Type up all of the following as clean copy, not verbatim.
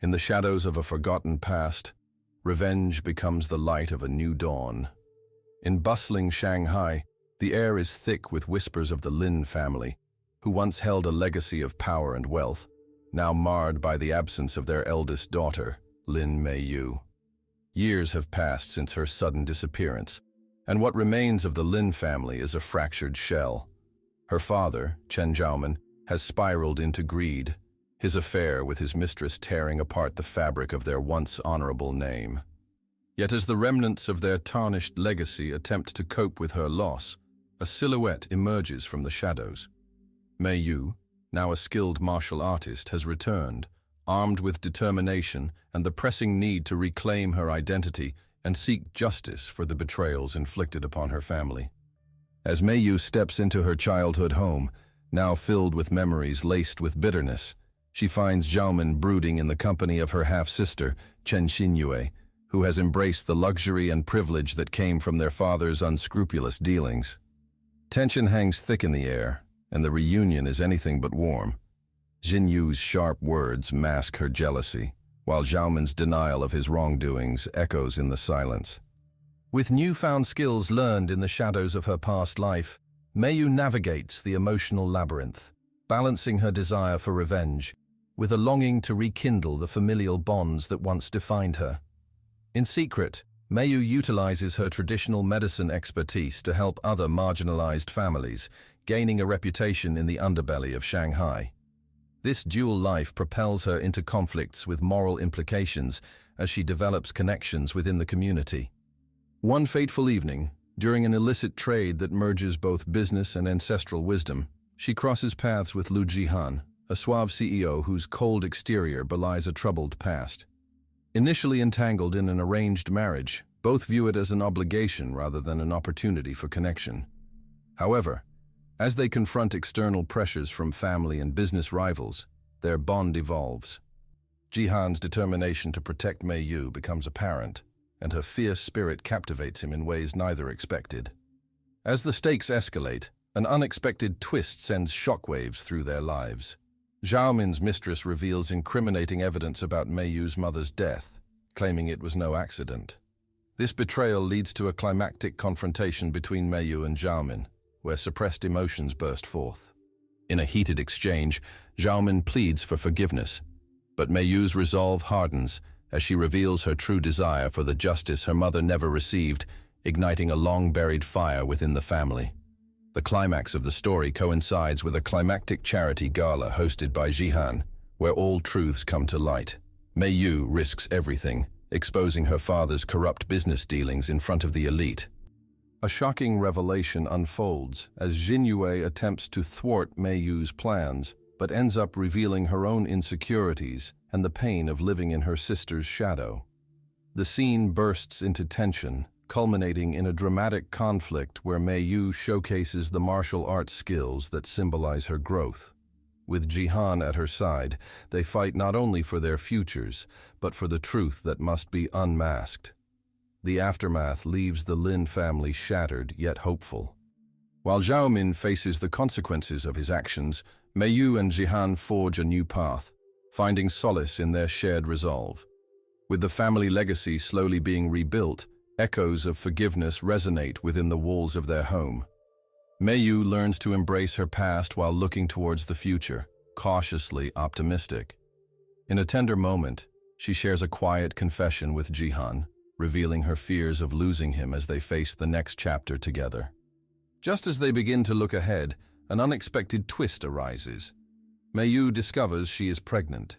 In the shadows of a forgotten past, revenge becomes the light of a new dawn. In bustling Shanghai, the air is thick with whispers of the Lin family, who once held a legacy of power and wealth, now marred by the absence of their eldest daughter, Lin Meiyu. Years have passed since her sudden disappearance, and what remains of the Lin family is a fractured shell. Her father, Chen Zhaoman, has spiraled into greed, his affair with his mistress tearing apart the fabric of their once honorable name. Yet as the remnants of their tarnished legacy attempt to cope with her loss, a silhouette emerges from the shadows. Meiyu, now a skilled martial artist, has returned, armed with determination and the pressing need to reclaim her identity and seek justice for the betrayals inflicted upon her family. As Meiyu steps into her childhood home, now filled with memories laced with bitterness, she finds Zhaoman brooding in the company of her half-sister, Chen Xinyue, who has embraced the luxury and privilege that came from their father's unscrupulous dealings. Tension hangs thick in the air, and the reunion is anything but warm. Xinyue's sharp words mask her jealousy, while Zhaoman's denial of his wrongdoings echoes in the silence. With newfound skills learned in the shadows of her past life, Meiyu navigates the emotional labyrinth, balancing her desire for revenge with a longing to rekindle the familial bonds that once defined her. In secret, Meiyu utilizes her traditional medicine expertise to help other marginalized families, gaining a reputation in the underbelly of Shanghai. This dual life propels her into conflicts with moral implications as she develops connections within the community. One fateful evening, during an illicit trade that merges both business and ancestral wisdom, she crosses paths with Lu Jihan, a suave CEO whose cold exterior belies a troubled past. Initially entangled in an arranged marriage, both view it as an obligation rather than an opportunity for connection. However, as they confront external pressures from family and business rivals, their bond evolves. Jihan's determination to protect Meiyu becomes apparent, and her fierce spirit captivates him in ways neither expected. As the stakes escalate, an unexpected twist sends shockwaves through their lives. Zhaomin's mistress reveals incriminating evidence about Meiyu's mother's death, claiming it was no accident. This betrayal leads to a climactic confrontation between Meiyu and Zhaomin, where suppressed emotions burst forth. In a heated exchange, Zhaomin pleads for forgiveness, but Meiyu's resolve hardens as she reveals her true desire for the justice her mother never received, igniting a long-buried fire within the family. The climax of the story coincides with a climactic charity gala hosted by Jihan, where all truths come to light. Meiyu risks everything, exposing her father's corrupt business dealings in front of the elite. A shocking revelation unfolds as Xinyue attempts to thwart Meiyu's plans, but ends up revealing her own insecurities and the pain of living in her sister's shadow. The scene bursts into tension, culminating in a dramatic conflict where Meiyu showcases the martial arts skills that symbolize her growth. With Jihan at her side, they fight not only for their futures, but for the truth that must be unmasked. The aftermath leaves the Lin family shattered yet hopeful. While Zhaomin faces the consequences of his actions, Meiyu and Jihan forge a new path, finding solace in their shared resolve. With the family legacy slowly being rebuilt, echoes of forgiveness resonate within the walls of their home. Meiyu learns to embrace her past while looking towards the future, cautiously optimistic. In a tender moment, she shares a quiet confession with Jihan, revealing her fears of losing him as they face the next chapter together. Just as they begin to look ahead, an unexpected twist arises. Meiyu discovers she is pregnant.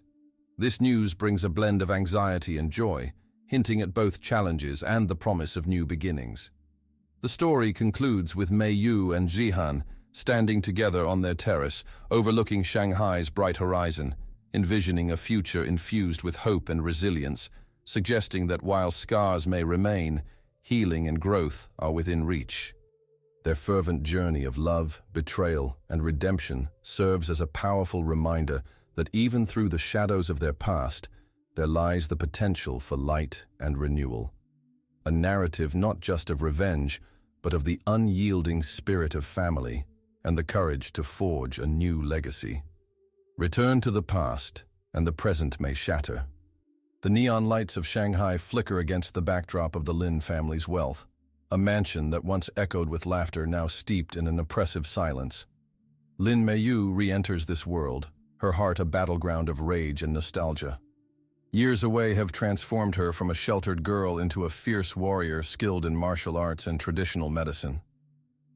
This news brings a blend of anxiety and joy, hinting at both challenges and the promise of new beginnings. The story concludes with Meiyu and Jihan standing together on their terrace, overlooking Shanghai's bright horizon, envisioning a future infused with hope and resilience, suggesting that while scars may remain, healing and growth are within reach. Their fervent journey of love, betrayal, and redemption serves as a powerful reminder that even through the shadows of their past, there lies the potential for light and renewal. A narrative not just of revenge, but of the unyielding spirit of family and the courage to forge a new legacy. Return to the past, and the present may shatter, The neon lights of Shanghai flicker against the backdrop of the Lin family's wealth, a mansion that once echoed with laughter now steeped in an oppressive silence. Lin Meiyu re-enters this world, her heart a battleground of rage and nostalgia. Years away have transformed her from a sheltered girl into a fierce warrior skilled in martial arts and traditional medicine.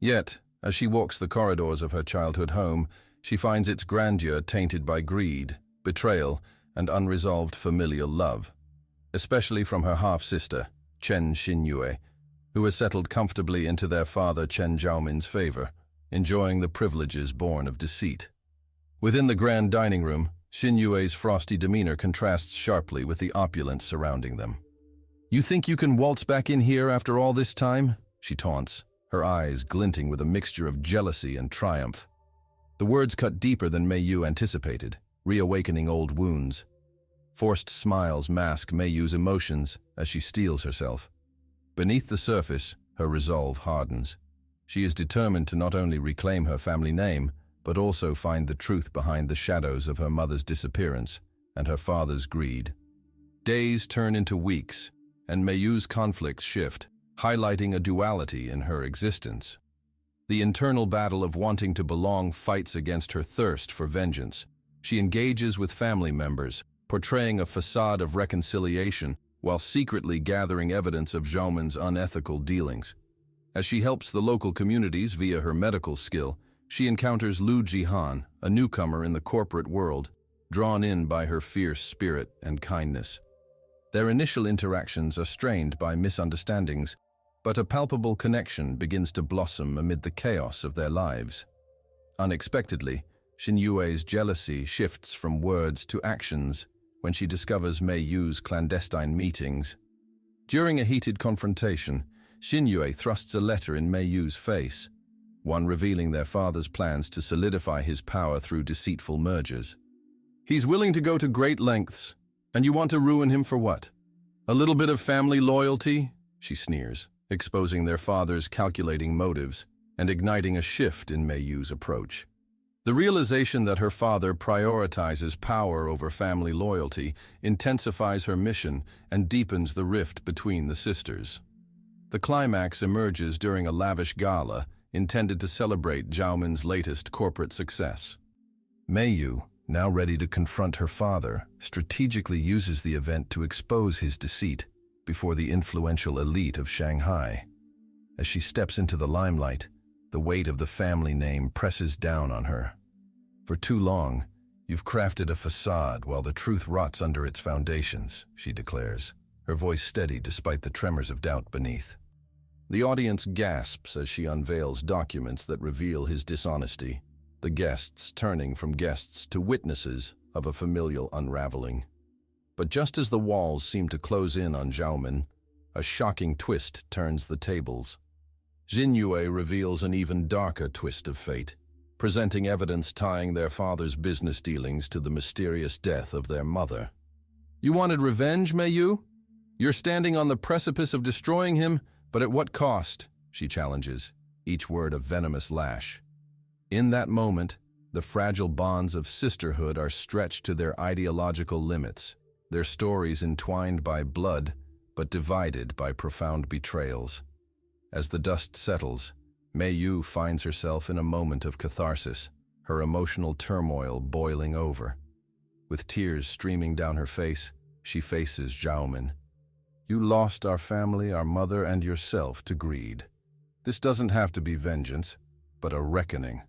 Yet, as she walks the corridors of her childhood home, she finds its grandeur tainted by greed, betrayal, and unresolved familial love, especially from her half-sister, Chen Xinyue, who has settled comfortably into their father Chen Zhaomin's favor, enjoying the privileges born of deceit. Within the grand dining room, Xinyue's frosty demeanor contrasts sharply with the opulence surrounding them. "You think you can waltz back in here after all this time?" she taunts, her eyes glinting with a mixture of jealousy and triumph. The words cut deeper than Meiyu anticipated, reawakening old wounds. Forced smiles mask Meiyu's emotions as she steels herself. Beneath the surface, her resolve hardens. She is determined to not only reclaim her family name, but also find the truth behind the shadows of her mother's disappearance and her father's greed. Days turn into weeks, and Meiyu's conflicts shift, highlighting a duality in her existence. The internal battle of wanting to belong fights against her thirst for vengeance. She engages with family members, portraying a facade of reconciliation while secretly gathering evidence of Zhaomin's unethical dealings. As she helps the local communities via her medical skill, she encounters Lu Jihan, a newcomer in the corporate world, drawn in by her fierce spirit and kindness. Their initial interactions are strained by misunderstandings, but a palpable connection begins to blossom amid the chaos of their lives. Unexpectedly, Xinyue's jealousy shifts from words to actions when she discovers Meiyu's clandestine meetings. During a heated confrontation, Xinyue thrusts a letter in Meiyu's face, one revealing their father's plans to solidify his power through deceitful mergers. "He's willing to go to great lengths, and you want to ruin him for what? A little bit of family loyalty?" she sneers, exposing their father's calculating motives and igniting a shift in Meiyu's approach. The realization that her father prioritizes power over family loyalty intensifies her mission and deepens the rift between the sisters. The climax emerges during a lavish gala intended to celebrate Zhaomin's latest corporate success. Meiyu, now ready to confront her father, strategically uses the event to expose his deceit before the influential elite of Shanghai. As she steps into the limelight, the weight of the family name presses down on her. "For too long, you've crafted a facade while the truth rots under its foundations," she declares, her voice steady despite the tremors of doubt beneath. The audience gasps as she unveils documents that reveal his dishonesty, the guests turning from guests to witnesses of a familial unraveling. But just as the walls seem to close in on Zhaomin, a shocking twist turns the tables. Xinyue reveals an even darker twist of fate, presenting evidence tying their father's business dealings to the mysterious death of their mother. "You wanted revenge, Meiyu? You're standing on the precipice of destroying him, but at what cost?" she challenges, each word a venomous lash. In that moment, the fragile bonds of sisterhood are stretched to their ideological limits, their stories entwined by blood, but divided by profound betrayals. As the dust settles, Meiyu finds herself in a moment of catharsis, her emotional turmoil boiling over. With tears streaming down her face, she faces Zhaomin. "You lost our family, our mother, and yourself to greed. This doesn't have to be vengeance, but a reckoning."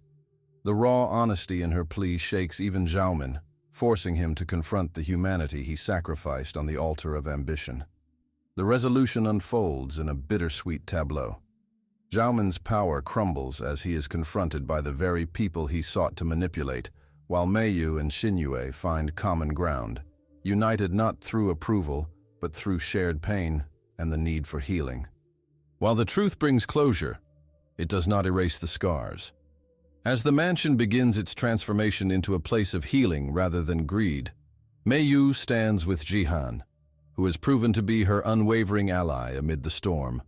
The raw honesty in her plea shakes even Zhaomin, forcing him to confront the humanity he sacrificed on the altar of ambition. The resolution unfolds in a bittersweet tableau. Zhaomin's power crumbles as he is confronted by the very people he sought to manipulate, while Meiyu and Xinyue find common ground, united not through approval, but through shared pain and the need for healing. While the truth brings closure, it does not erase the scars. As the mansion begins its transformation into a place of healing rather than greed, Meiyu stands with Jihan, who has proven to be her unwavering ally amid the storm.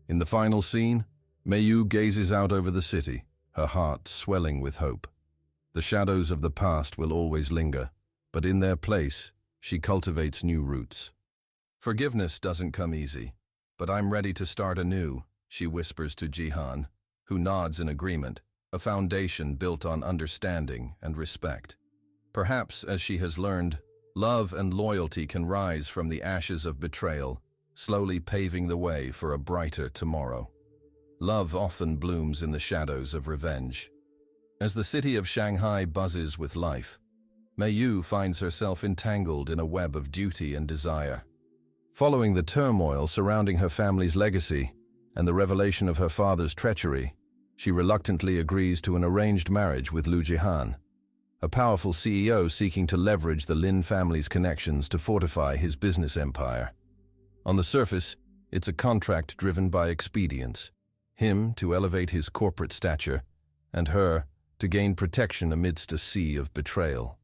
In the final scene, Meiyu gazes out over the city, her heart swelling with hope. The shadows of the past will always linger, but in their place, she cultivates new roots. Forgiveness doesn't come easy, but I'm ready to start anew, she whispers to Jihan, who nods in agreement, a foundation built on understanding and respect. Perhaps, as she has learned, love and loyalty can rise from the ashes of betrayal, slowly paving the way for a brighter tomorrow. Love often blooms in the shadows of revenge. As the city of Shanghai buzzes with life, Mei Yu finds herself entangled in a web of duty and desire. Following the turmoil surrounding her family's legacy and the revelation of her father's treachery, she reluctantly agrees to an arranged marriage with Lu Jihan, a powerful CEO seeking to leverage the Lin family's connections to fortify his business empire. On the surface, it's a contract driven by expedience, him to elevate his corporate stature, and her to gain protection amidst a sea of betrayal.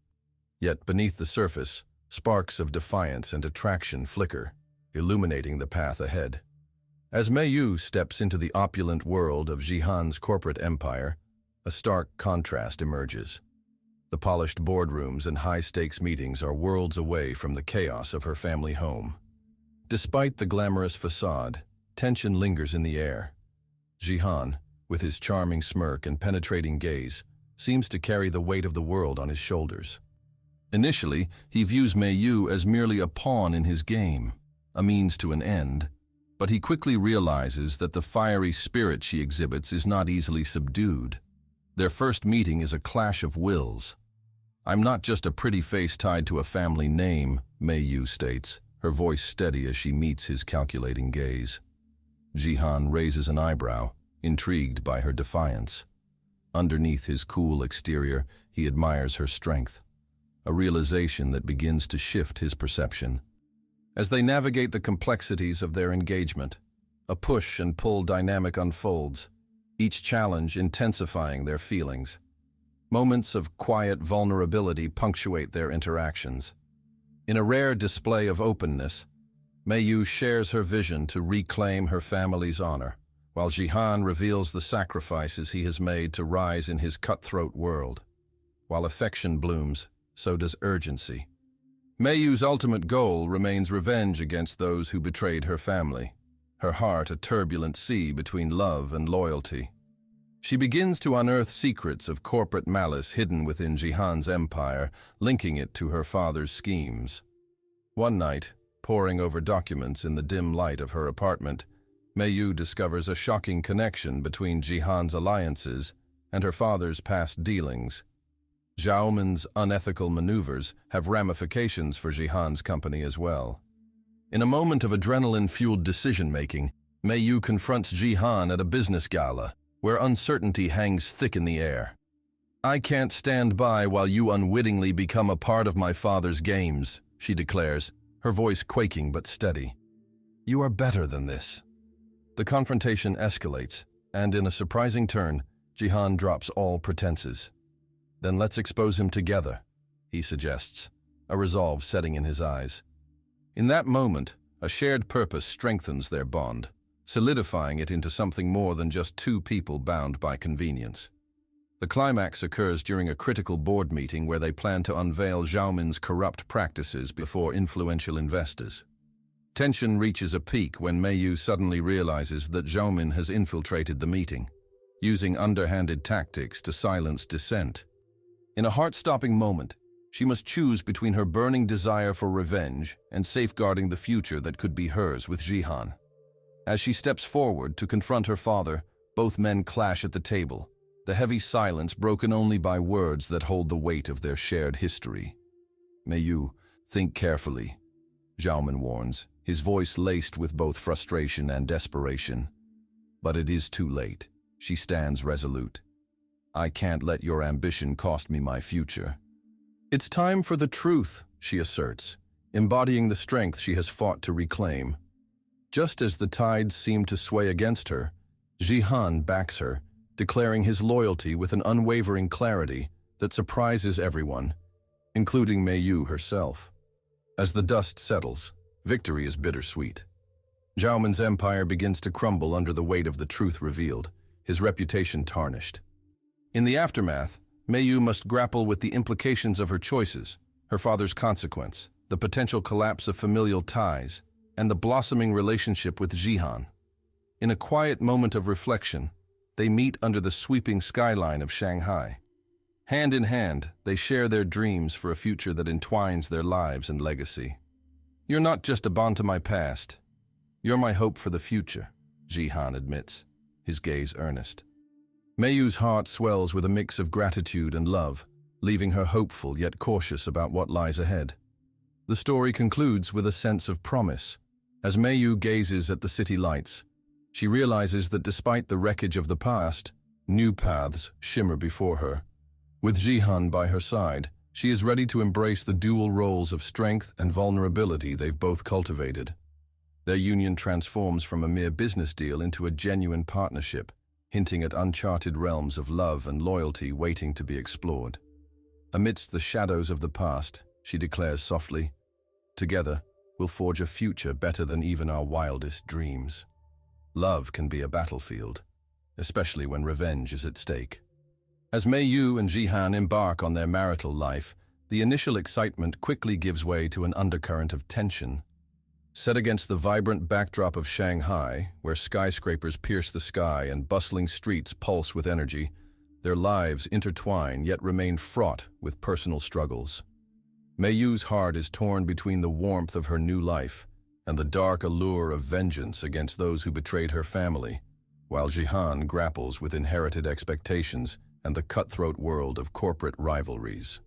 Yet beneath the surface, sparks of defiance and attraction flicker, illuminating the path ahead. As Mei Yu steps into the opulent world of Jihan's corporate empire, a stark contrast emerges. The polished boardrooms and high-stakes meetings are worlds away from the chaos of her family home. Despite the glamorous facade, tension lingers in the air. Jihan, with his charming smirk and penetrating gaze, seems to carry the weight of the world on his shoulders. Initially, he views Mei Yu as merely a pawn in his game, a means to an end, but he quickly realizes that the fiery spirit she exhibits is not easily subdued. Their first meeting is a clash of wills. "I'm not just a pretty face tied to a family name," Mei Yu states, her voice steady as she meets his calculating gaze. Jihan raises an eyebrow, intrigued by her defiance. Underneath his cool exterior, he admires her strength, a realization that begins to shift his perception. As they navigate the complexities of their engagement, a push and pull dynamic unfolds, each challenge intensifying their feelings. Moments of quiet vulnerability punctuate their interactions. In a rare display of openness, Mei Yu shares her vision to reclaim her family's honor, while Jihan reveals the sacrifices he has made to rise in his cutthroat world. While affection blooms, so does urgency. Mei Yu's ultimate goal remains revenge against those who betrayed her family, her heart a turbulent sea between love and loyalty. She begins to unearth secrets of corporate malice hidden within Jihan's empire, linking it to her father's schemes. One night, poring over documents in the dim light of her apartment, Mei Yu discovers a shocking connection between Jihan's alliances and her father's past dealings. Zhao Min's unethical maneuvers have ramifications for Jihan's company as well. In a moment of adrenaline-fueled decision-making, Mei Yu confronts Jihan at a business gala, where uncertainty hangs thick in the air. "I can't stand by while you unwittingly become a part of my father's games," she declares, her voice quaking but steady. "You are better than this." The confrontation escalates, and in a surprising turn, Jihan drops all pretenses. "Then let's expose him together," he suggests, a resolve setting in his eyes. In that moment, a shared purpose strengthens their bond, solidifying it into something more than just two people bound by convenience. The climax occurs during a critical board meeting where they plan to unveil Zhao Min's corrupt practices before influential investors. Tension reaches a peak when Mei Yu suddenly realizes that Zhao Min has infiltrated the meeting, using underhanded tactics to silence dissent. In a heart-stopping moment, she must choose between her burning desire for revenge and safeguarding the future that could be hers with Jihan. As she steps forward to confront her father, both men clash at the table, the heavy silence broken only by words that hold the weight of their shared history. "Mei Yu, think carefully," Zhao Min warns, his voice laced with both frustration and desperation. But it is too late. She stands resolute. "I can't let your ambition cost me my future." "It's time for the truth," she asserts, embodying the strength she has fought to reclaim. Just as the tides seem to sway against her, Jihan backs her, declaring his loyalty with an unwavering clarity that surprises everyone, including Mei Yu herself. As the dust settles, victory is bittersweet. Zhao Min's empire begins to crumble under the weight of the truth revealed, his reputation tarnished. In the aftermath, Mei Yu must grapple with the implications of her choices, her father's consequence, the potential collapse of familial ties, and the blossoming relationship with Jihan. In a quiet moment of reflection, they meet under the sweeping skyline of Shanghai. Hand in hand, they share their dreams for a future that entwines their lives and legacy. "You're not just a bond to my past. You're my hope for the future," Jihan admits, his gaze earnest. Meiyu's heart swells with a mix of gratitude and love, leaving her hopeful yet cautious about what lies ahead. The story concludes with a sense of promise. As Meiyu gazes at the city lights, she realizes that despite the wreckage of the past, new paths shimmer before her. With Jihan by her side, she is ready to embrace the dual roles of strength and vulnerability they've both cultivated. Their union transforms from a mere business deal into a genuine partnership, hinting at uncharted realms of love and loyalty waiting to be explored. Amidst the shadows of the past, she declares softly, "Together, we'll forge a future better than even our wildest dreams." Love can be a battlefield, especially when revenge is at stake. As Meiyu and Jihan embark on their marital life, the initial excitement quickly gives way to an undercurrent of tension. Set against the vibrant backdrop of Shanghai, where skyscrapers pierce the sky and bustling streets pulse with energy, their lives intertwine yet remain fraught with personal struggles. Meiyu's heart is torn between the warmth of her new life and the dark allure of vengeance against those who betrayed her family, while Jihan grapples with inherited expectations and the cutthroat world of corporate rivalries.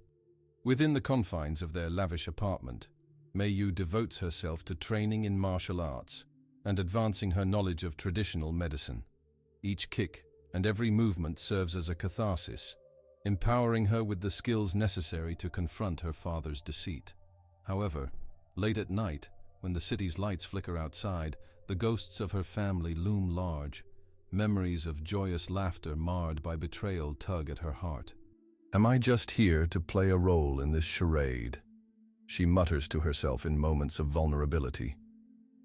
Within the confines of their lavish apartment, Meiyu devotes herself to training in martial arts and advancing her knowledge of traditional medicine. Each kick and every movement serves as a catharsis, empowering her with the skills necessary to confront her father's deceit. However, late at night, when the city's lights flicker outside, the ghosts of her family loom large. Memories of joyous laughter marred by betrayal tug at her heart. "Am I just here to play a role in this charade?" she mutters to herself in moments of vulnerability.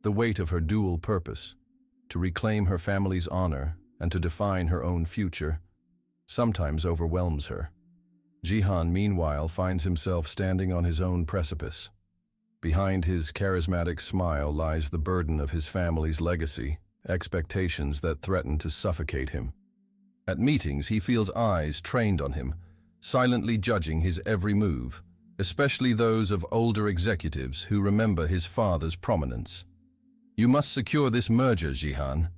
The weight of her dual purpose, to reclaim her family's honor and to define her own future, sometimes overwhelms her. Jihan, meanwhile, finds himself standing on his own precipice. Behind his charismatic smile lies the burden of his family's legacy, expectations that threaten to suffocate him. At meetings, he feels eyes trained on him, silently judging his every move, especially those of older executives who remember his father's prominence. "You must secure this merger, Jihan.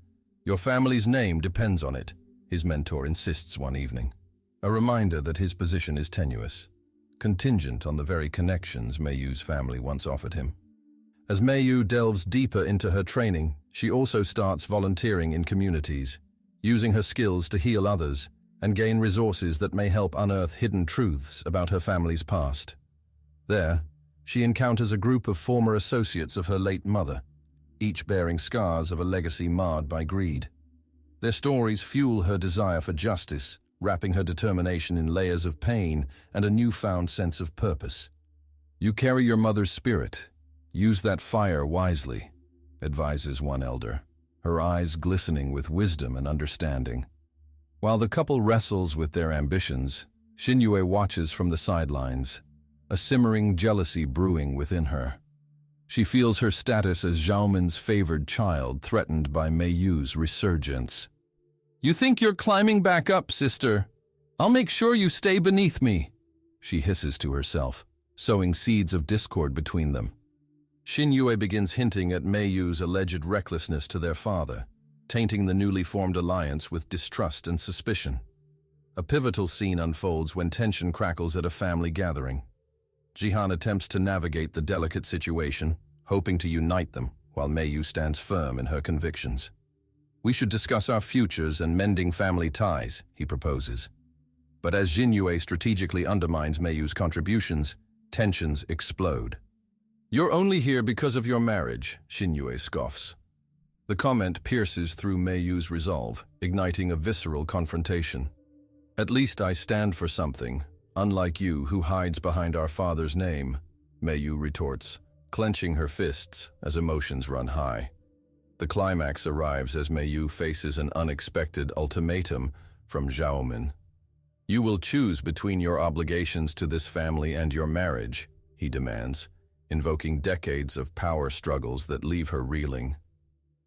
Your family's name depends on it," his mentor insists one evening. A reminder that his position is tenuous, contingent on the very connections Meiyu's family once offered him. As Meiyu delves deeper into her training, she also starts volunteering in communities, using her skills to heal others and gain resources that may help unearth hidden truths about her family's past. There, she encounters a group of former associates of her late mother, each bearing scars of a legacy marred by greed. Their stories fuel her desire for justice, wrapping her determination in layers of pain and a newfound sense of purpose. "You carry your mother's spirit. Use that fire wisely," advises one elder, her eyes glistening with wisdom and understanding. While the couple wrestles with their ambitions, Xinyue watches from the sidelines, a simmering jealousy brewing within her. She feels her status as Xiaomin's favored child threatened by Meiyu's resurgence. "You think you're climbing back up, sister? I'll make sure you stay beneath me," she hisses to herself, sowing seeds of discord between them. Xinyue begins hinting at Meiyu's alleged recklessness to their father, tainting the newly formed alliance with distrust and suspicion. A pivotal scene unfolds when tension crackles at a family gathering. Jihan attempts to navigate the delicate situation, hoping to unite them, while Meiyu stands firm in her convictions. "We should discuss our futures and mending family ties," he proposes. But as Xinyue strategically undermines Meiyu's contributions, tensions explode. "You're only here because of your marriage," Xinyue scoffs. The comment pierces through Meiyu's resolve, igniting a visceral confrontation. "At least I stand for something, unlike you who hides behind our father's name," Meiyu retorts, clenching her fists as emotions run high. The climax arrives as Meiyu faces an unexpected ultimatum from Xiaomin. "You will choose between your obligations to this family and your marriage," he demands, invoking decades of power struggles that leave her reeling.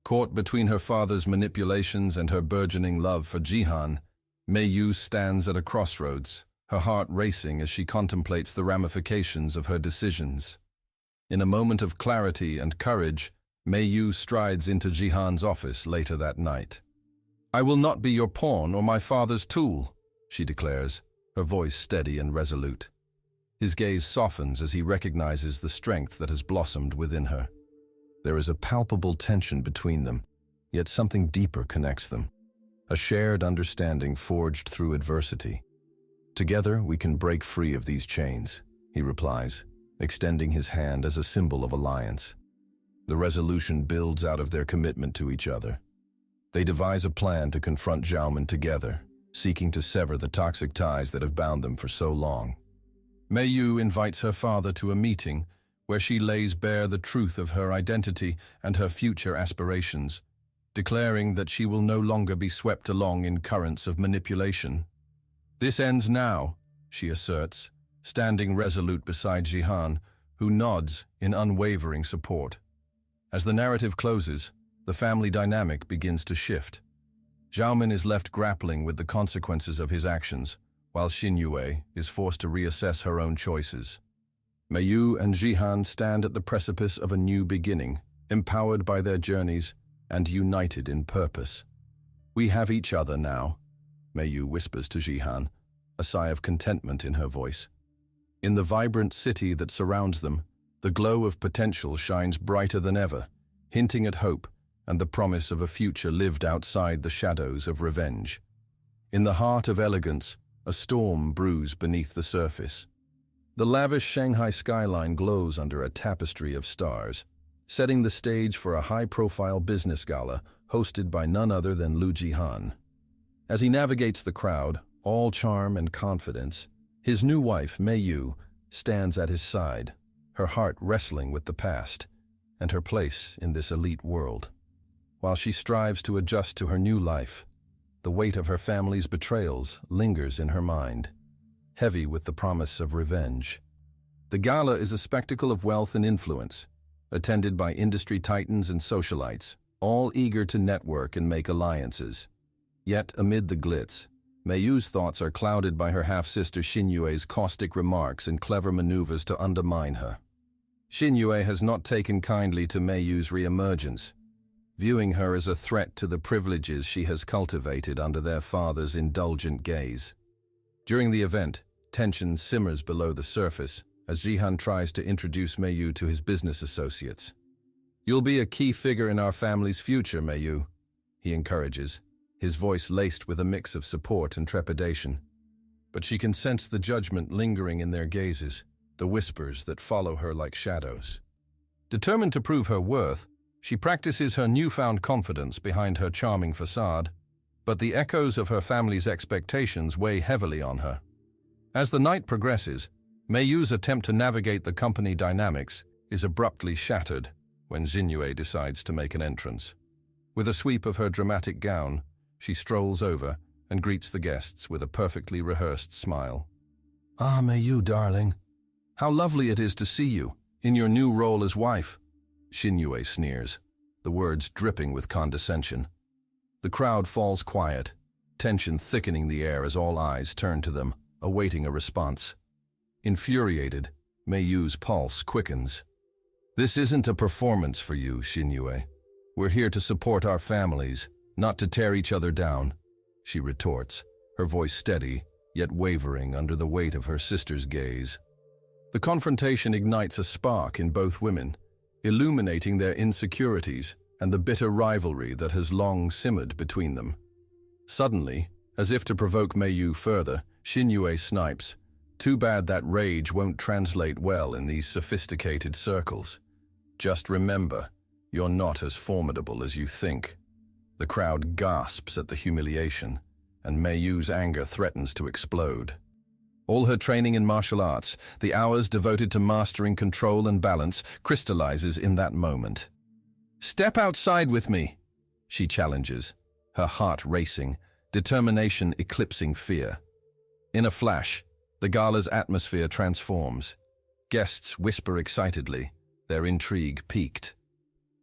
Caught between her father's manipulations and her burgeoning love for Jihan, Mei Yu stands at a crossroads, her heart racing as she contemplates the ramifications of her decisions. In a moment of clarity and courage, Mei Yu strides into Jihan's office later that night. "I will not be your pawn or my father's tool," she declares, her voice steady and resolute. His gaze softens as he recognizes the strength that has blossomed within her. There is a palpable tension between them, yet something deeper connects them. A shared understanding forged through adversity. "Together we can break free of these chains," he replies, extending his hand as a symbol of alliance. The resolution builds out of their commitment to each other. They devise a plan to confront Xiaoman together, seeking to sever the toxic ties that have bound them for so long. Mei Yu invites her father to a meeting where she lays bare the truth of her identity and her future aspirations, declaring that she will no longer be swept along in currents of manipulation. "This ends now," she asserts, standing resolute beside Jihan, who nods in unwavering support. As the narrative closes, the family dynamic begins to shift. Xiaoman is left grappling with the consequences of his actions, while Xinyue is forced to reassess her own choices. Mei Yu and Jihan stand at the precipice of a new beginning, empowered by their journeys and united in purpose. "We have each other now," Mei Yu whispers to Jihan, a sigh of contentment in her voice. In the vibrant city that surrounds them, the glow of potential shines brighter than ever, hinting at hope and the promise of a future lived outside the shadows of revenge. In the heart of elegance, a storm brews beneath the surface. The lavish Shanghai skyline glows under a tapestry of stars, setting the stage for a high-profile business gala hosted by none other than Lu Jihan. As he navigates the crowd, all charm and confidence, his new wife, Mei Yu, stands at his side, her heart wrestling with the past and her place in this elite world. While she strives to adjust to her new life, the weight of her family's betrayals lingers in her mind, heavy with the promise of revenge. The gala is a spectacle of wealth and influence, attended by industry titans and socialites, all eager to network and make alliances. Yet, amid the glitz, Mei Yu's thoughts are clouded by her half-sister Xinyue's caustic remarks and clever maneuvers to undermine her. Xinyue has not taken kindly to Mei Yu's re-emergence, viewing her as a threat to the privileges she has cultivated under their father's indulgent gaze. During the event, tension simmers below the surface as Jihan tries to introduce Mei Yu to his business associates. "You'll be a key figure in our family's future, Mei Yu," he encourages, his voice laced with a mix of support and trepidation. But she can sense the judgment lingering in their gazes, the whispers that follow her like shadows. Determined to prove her worth, she practices her newfound confidence behind her charming facade, but the echoes of her family's expectations weigh heavily on her. As the night progresses, Mei Yu's attempt to navigate the company dynamics is abruptly shattered when Xinyue decides to make an entrance. With a sweep of her dramatic gown, she strolls over and greets the guests with a perfectly rehearsed smile. "Ah, Mei Yu, darling. How lovely it is to see you, in your new role as wife," Xinyue sneers, the words dripping with condescension. The crowd falls quiet, tension thickening the air as all eyes turn to them, awaiting a response. Infuriated, Mei Yu's pulse quickens. "This isn't a performance for you, Xinyue. We're here to support our families, not to tear each other down," she retorts, her voice steady, yet wavering under the weight of her sister's gaze. The confrontation ignites a spark in both women, illuminating their insecurities and the bitter rivalry that has long simmered between them. Suddenly, as if to provoke Mei Yu further, Xinyue snipes, "Too bad that rage won't translate well in these sophisticated circles. Just remember, you're not as formidable as you think." The crowd gasps at the humiliation, and Mei Yu's anger threatens to explode. All her training in martial arts, the hours devoted to mastering control and balance, crystallizes in that moment. "Step outside with me," she challenges, her heart racing, determination eclipsing fear. In a flash, the gala's atmosphere transforms. Guests whisper excitedly, their intrigue piqued.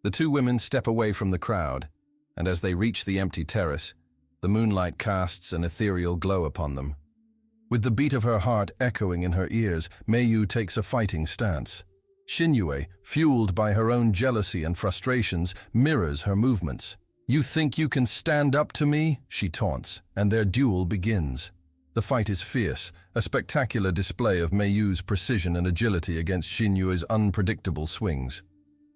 The two women step away from the crowd, and as they reach the empty terrace, the moonlight casts an ethereal glow upon them. With the beat of her heart echoing in her ears, Meiyu takes a fighting stance. Xinyue, fueled by her own jealousy and frustrations, mirrors her movements. "You think you can stand up to me?" she taunts, and their duel begins. The fight is fierce, a spectacular display of Meiyu's precision and agility against Xinyue's unpredictable swings.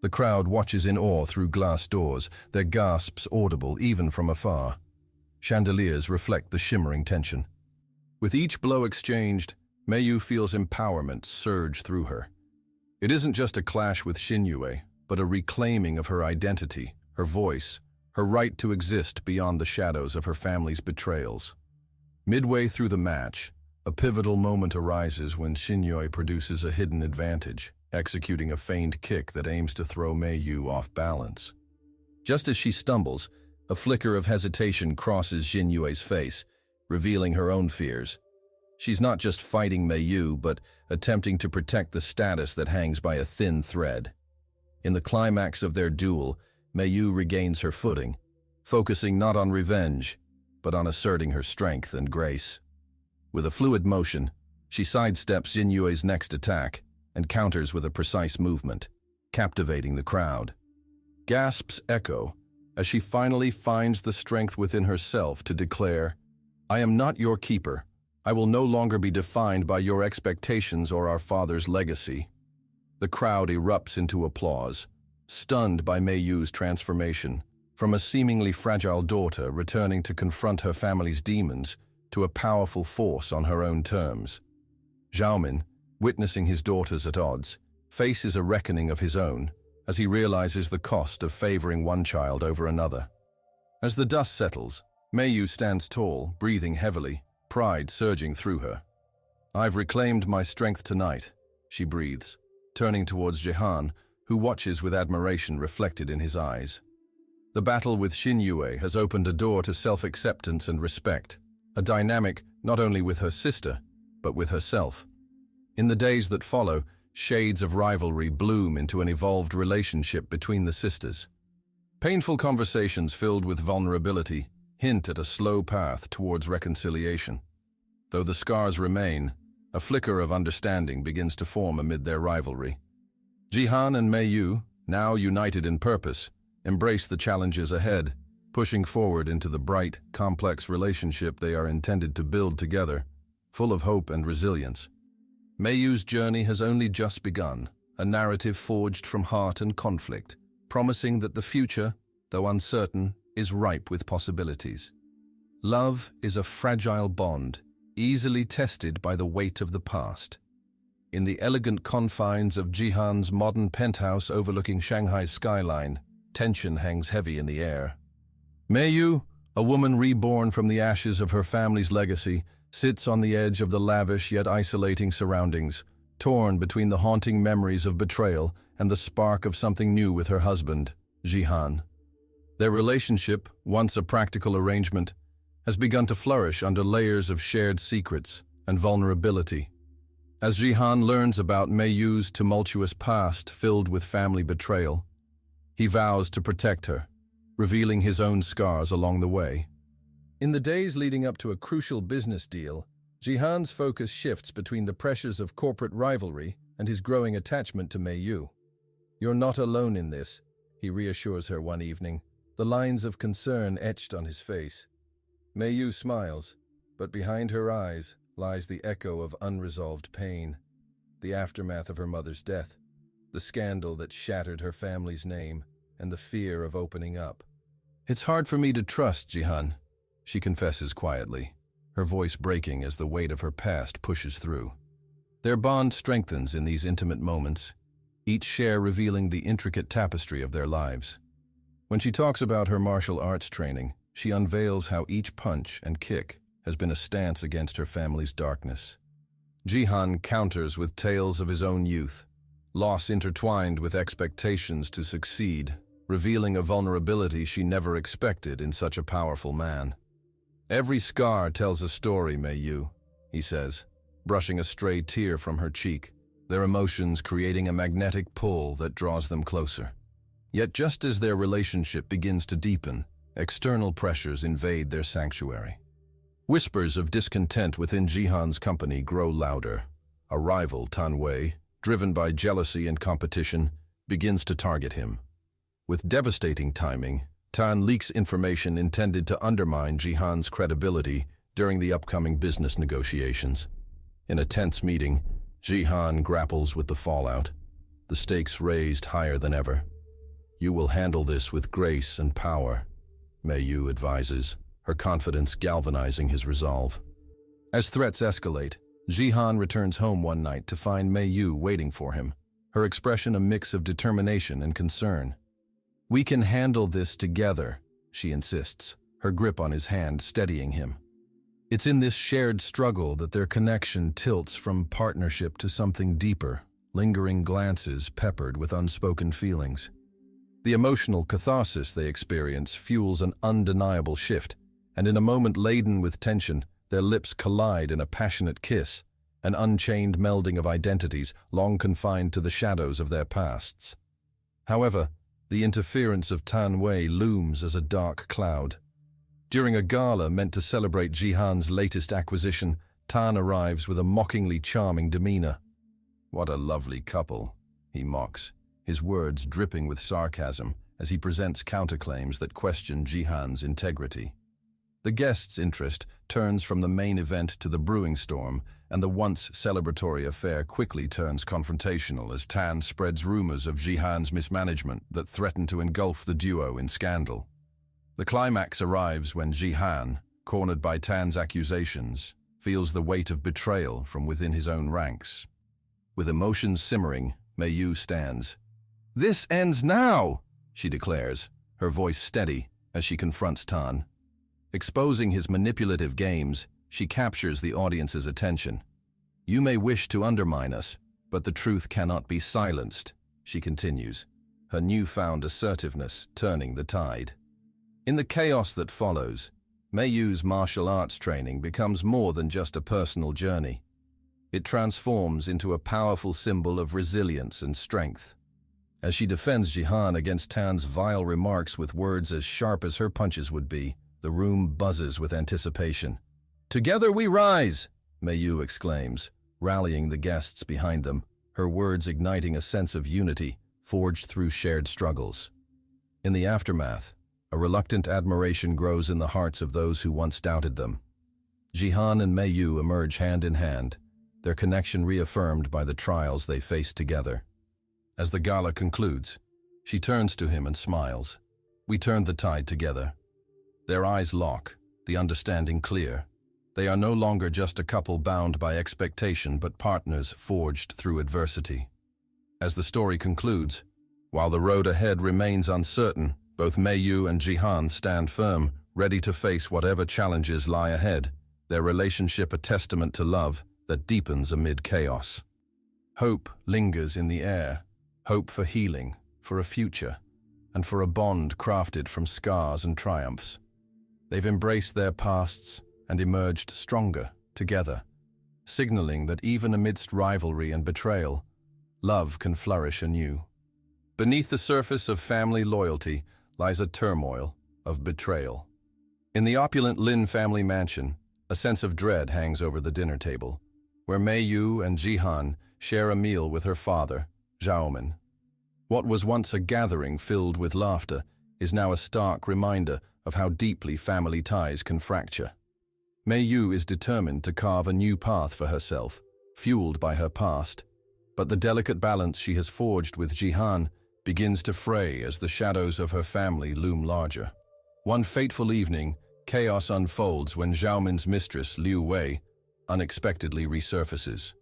The crowd watches in awe through glass doors, their gasps audible even from afar. Chandeliers reflect the shimmering tension. With each blow exchanged, Meiyu feels empowerment surge through her. It isn't just a clash with Xinyue, but a reclaiming of her identity, her voice, her right to exist beyond the shadows of her family's betrayals. Midway through the match, a pivotal moment arises when Xinyue produces a hidden advantage, executing a feigned kick that aims to throw Meiyu off balance. Just as she stumbles, a flicker of hesitation crosses Xinyue's face, revealing her own fears. She's not just fighting Meiyu, but attempting to protect the status that hangs by a thin thread. In the climax of their duel, Meiyu regains her footing, focusing not on revenge, but on asserting her strength and grace. With a fluid motion, she sidesteps Xinyue's next attack and counters with a precise movement, captivating the crowd. Gasps echo as she finally finds the strength within herself to declare, "I am not your keeper. I will no longer be defined by your expectations or our father's legacy." The crowd erupts into applause, stunned by Meiyu's transformation, from a seemingly fragile daughter returning to confront her family's demons to a powerful force on her own terms. Xiaomin, witnessing his daughters at odds, faces a reckoning of his own as he realizes the cost of favoring one child over another. As the dust settles, Meiyu stands tall, breathing heavily, pride surging through her. "I've reclaimed my strength tonight," she breathes, turning towards Jihan, who watches with admiration reflected in his eyes. The battle with Xinyue has opened a door to self-acceptance and respect, a dynamic not only with her sister, but with herself. In the days that follow, shades of rivalry bloom into an evolved relationship between the sisters. Painful conversations filled with vulnerability hint at a slow path towards reconciliation. Though the scars remain, a flicker of understanding begins to form amid their rivalry. Jihan and Meiyu, now united in purpose, embrace the challenges ahead, pushing forward into the bright, complex relationship they are intended to build together, full of hope and resilience. Meiyu's journey has only just begun, a narrative forged from heart and conflict, promising that the future, though uncertain, is ripe with possibilities. Love is a fragile bond, easily tested by the weight of the past. In the elegant confines of Jihan's modern penthouse overlooking Shanghai's skyline, tension hangs heavy in the air. Meiyu, a woman reborn from the ashes of her family's legacy, sits on the edge of the lavish yet isolating surroundings, torn between the haunting memories of betrayal and the spark of something new with her husband, Jihan. Their relationship, once a practical arrangement, has begun to flourish under layers of shared secrets and vulnerability. As Jihan learns about Meiyu's tumultuous past filled with family betrayal, he vows to protect her, revealing his own scars along the way. In the days leading up to a crucial business deal, Jihan's focus shifts between the pressures of corporate rivalry and his growing attachment to Meiyu. "You're not alone in this," he reassures her one evening, the lines of concern etched on his face. Meiyu smiles, but behind her eyes lies the echo of unresolved pain, the aftermath of her mother's death, the scandal that shattered her family's name, and the fear of opening up. "It's hard for me to trust, Jihan," she confesses quietly, her voice breaking as the weight of her past pushes through. Their bond strengthens in these intimate moments, each share revealing the intricate tapestry of their lives. When she talks about her martial arts training, she unveils how each punch and kick has been a stance against her family's darkness. Jihan counters with tales of his own youth, loss intertwined with expectations to succeed, revealing a vulnerability she never expected in such a powerful man. "Every scar tells a story, Meiyu," he says, brushing a stray tear from her cheek, their emotions creating a magnetic pull that draws them closer. Yet just as their relationship begins to deepen, external pressures invade their sanctuary. Whispers of discontent within Jihan's company grow louder. A rival, Tan Wei, driven by jealousy and competition, begins to target him. With devastating timing, Tan leaks information intended to undermine Jihan's credibility during the upcoming business negotiations. In a tense meeting, Jihan grapples with the fallout, the stakes raised higher than ever. "You will handle this with grace and power," Mei Yu advises, her confidence galvanizing his resolve. As threats escalate, Jihan returns home one night to find Mei Yu waiting for him, her expression a mix of determination and concern. "We can handle this together," she insists, her grip on his hand steadying him. It's in this shared struggle that their connection tilts from partnership to something deeper, lingering glances peppered with unspoken feelings. The emotional catharsis they experience fuels an undeniable shift, and in a moment laden with tension, their lips collide in a passionate kiss, an unchained melding of identities long confined to the shadows of their pasts. However, the interference of Tan Wei looms as a dark cloud. During a gala meant to celebrate Jihan's latest acquisition, Tan arrives with a mockingly charming demeanor. "What a lovely couple," he mocks, his words dripping with sarcasm as he presents counterclaims that question Jihan's integrity. The guests' interest turns from the main event to the brewing storm, and the once celebratory affair quickly turns confrontational as Tan spreads rumors of Jihan's mismanagement that threaten to engulf the duo in scandal. The climax arrives when Jihan, cornered by Tan's accusations, feels the weight of betrayal from within his own ranks. With emotions simmering, Mei Yu stands. "This ends now," she declares, her voice steady as she confronts Tan. Exposing his manipulative games, she captures the audience's attention. "You may wish to undermine us, but the truth cannot be silenced," she continues, her newfound assertiveness turning the tide. In the chaos that follows, Mei Yu's martial arts training becomes more than just a personal journey. It transforms into a powerful symbol of resilience and strength. As she defends Jihan against Tan's vile remarks with words as sharp as her punches would be, the room buzzes with anticipation. "Together we rise!" Mei Yu exclaims, rallying the guests behind them, her words igniting a sense of unity forged through shared struggles. In the aftermath, a reluctant admiration grows in the hearts of those who once doubted them. Jihan and Mei Yu emerge hand in hand, their connection reaffirmed by the trials they faced together. As the gala concludes, she turns to him and smiles. We turn the tide together. Their eyes lock, the understanding clear. They are no longer just a couple bound by expectation, but partners forged through adversity. As the story concludes, while the road ahead remains uncertain, both Mei Yu and Jihan stand firm, ready to face whatever challenges lie ahead, their relationship a testament to love that deepens amid chaos. Hope lingers in the air, hope for healing, for a future, and for a bond crafted from scars and triumphs. They've embraced their pasts and emerged stronger together, signaling that even amidst rivalry and betrayal, love can flourish anew. Beneath the surface of family loyalty lies a turmoil of betrayal. In the opulent Lin family mansion, a sense of dread hangs over the dinner table, where Mei Yu and Jihan share a meal with her father, Zhaomin. What was once a gathering filled with laughter is now a stark reminder of how deeply family ties can fracture. Mei Yu is determined to carve a new path for herself, fueled by her past, but the delicate balance she has forged with Jihan begins to fray as the shadows of her family loom larger. One fateful evening, chaos unfolds when Zhaomin's mistress, Liu Wei, unexpectedly resurfaces.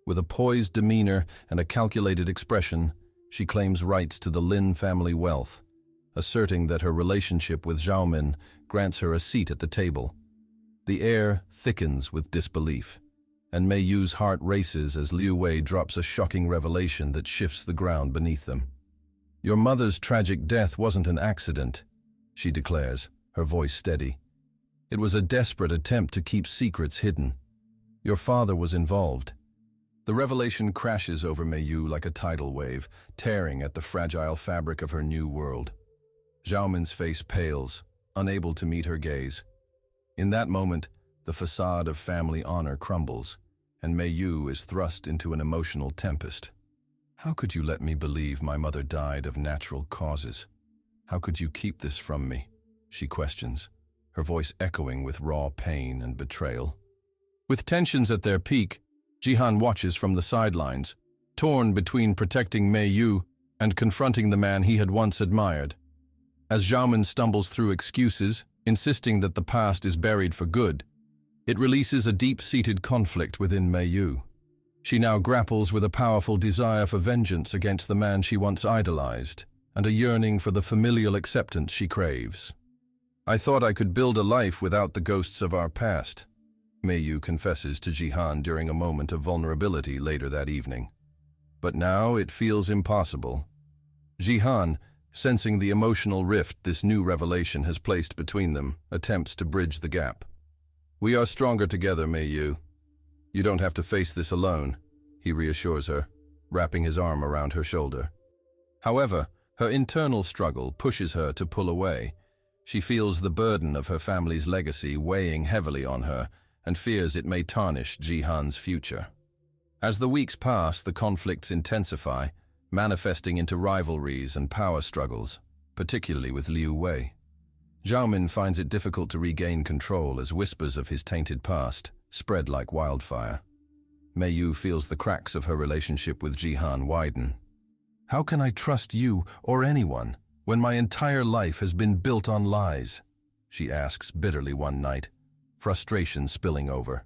With a poised demeanor and a calculated expression, she claims rights to the Lin family wealth, asserting that her relationship with Zhaomin grants her a seat at the table. The air thickens with disbelief, and Mei Yu's heart races as Liu Wei drops a shocking revelation that shifts the ground beneath them. "Your mother's tragic death wasn't an accident," she declares, her voice steady. "It was a desperate attempt to keep secrets hidden. Your father was involved. The revelation crashes over Mei Yu like a tidal wave, tearing at the fragile fabric of her new world. Xiaomin's face pales, unable to meet her gaze. In that moment, the facade of family honor crumbles, and Mei Yu is thrust into an emotional tempest. How could you let me believe my mother died of natural causes? How could you keep this from me? She questions, her voice echoing with raw pain and betrayal. With tensions at their peak, Jihan watches from the sidelines, torn between protecting Mei Yu and confronting the man he had once admired. As Xiaomin stumbles through excuses, insisting that the past is buried for good, it releases a deep-seated conflict within Mei Yu. She now grapples with a powerful desire for vengeance against the man she once idolized, and a yearning for the familial acceptance she craves. I thought I could build a life without the ghosts of our past, Mei Yu confesses to Jihan during a moment of vulnerability later that evening. But now it feels impossible. Jihan, sensing the emotional rift this new revelation has placed between them, attempts to bridge the gap. We are stronger together, Mei Yu. You don't have to face this alone, he reassures her, wrapping his arm around her shoulder. However, her internal struggle pushes her to pull away. She feels the burden of her family's legacy weighing heavily on her and fears it may tarnish Jihan's future. As the weeks pass, the conflicts intensify, manifesting into rivalries and power struggles, particularly with Liu Wei. Xiaomin finds it difficult to regain control as whispers of his tainted past spread like wildfire. Mei Yu feels the cracks of her relationship with Jihan widen. How can I trust you or anyone when my entire life has been built on lies? She asks bitterly one night, frustration spilling over.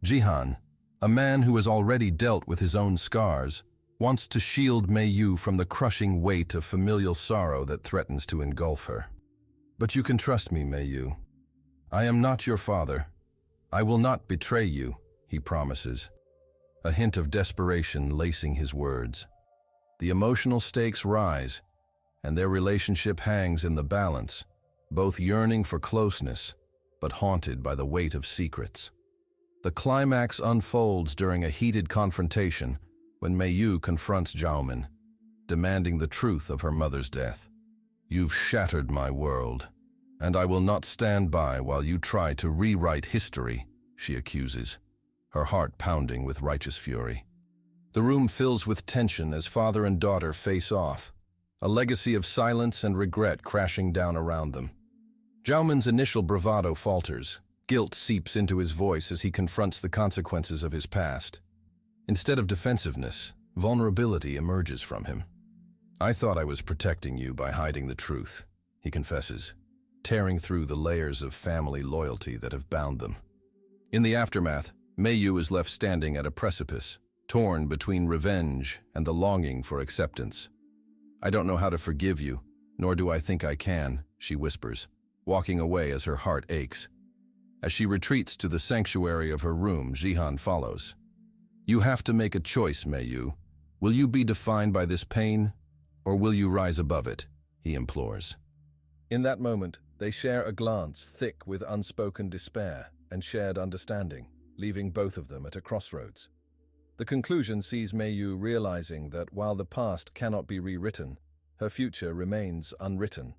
Jihan, a man who has already dealt with his own scars, wants to shield Mei Yu from the crushing weight of familial sorrow that threatens to engulf her. But you can trust me, Mei Yu. I am not your father. I will not betray you, he promises, a hint of desperation lacing his words. The emotional stakes rise, and their relationship hangs in the balance, both yearning for closeness, but haunted by the weight of secrets. The climax unfolds during a heated confrontation when Mei Yu confronts Xiaomin, demanding the truth of her mother's death. You've shattered my world, and I will not stand by while you try to rewrite history, she accuses, her heart pounding with righteous fury. The room fills with tension as father and daughter face off, a legacy of silence and regret crashing down around them. Xiaomin's initial bravado falters. Guilt seeps into his voice as he confronts the consequences of his past. Instead of defensiveness, vulnerability emerges from him. I thought I was protecting you by hiding the truth, he confesses, tearing through the layers of family loyalty that have bound them. In the aftermath, Mei Yu is left standing at a precipice, torn between revenge and the longing for acceptance. I don't know how to forgive you, nor do I think I can, she whispers, walking away as her heart aches. As she retreats to the sanctuary of her room, Jihan follows. You have to make a choice, Mei Yu. Will you be defined by this pain, or will you rise above it? He implores. In that moment, they share a glance thick with unspoken despair and shared understanding, leaving both of them at a crossroads. The conclusion sees Mei Yu realizing that while the past cannot be rewritten, her future remains unwritten.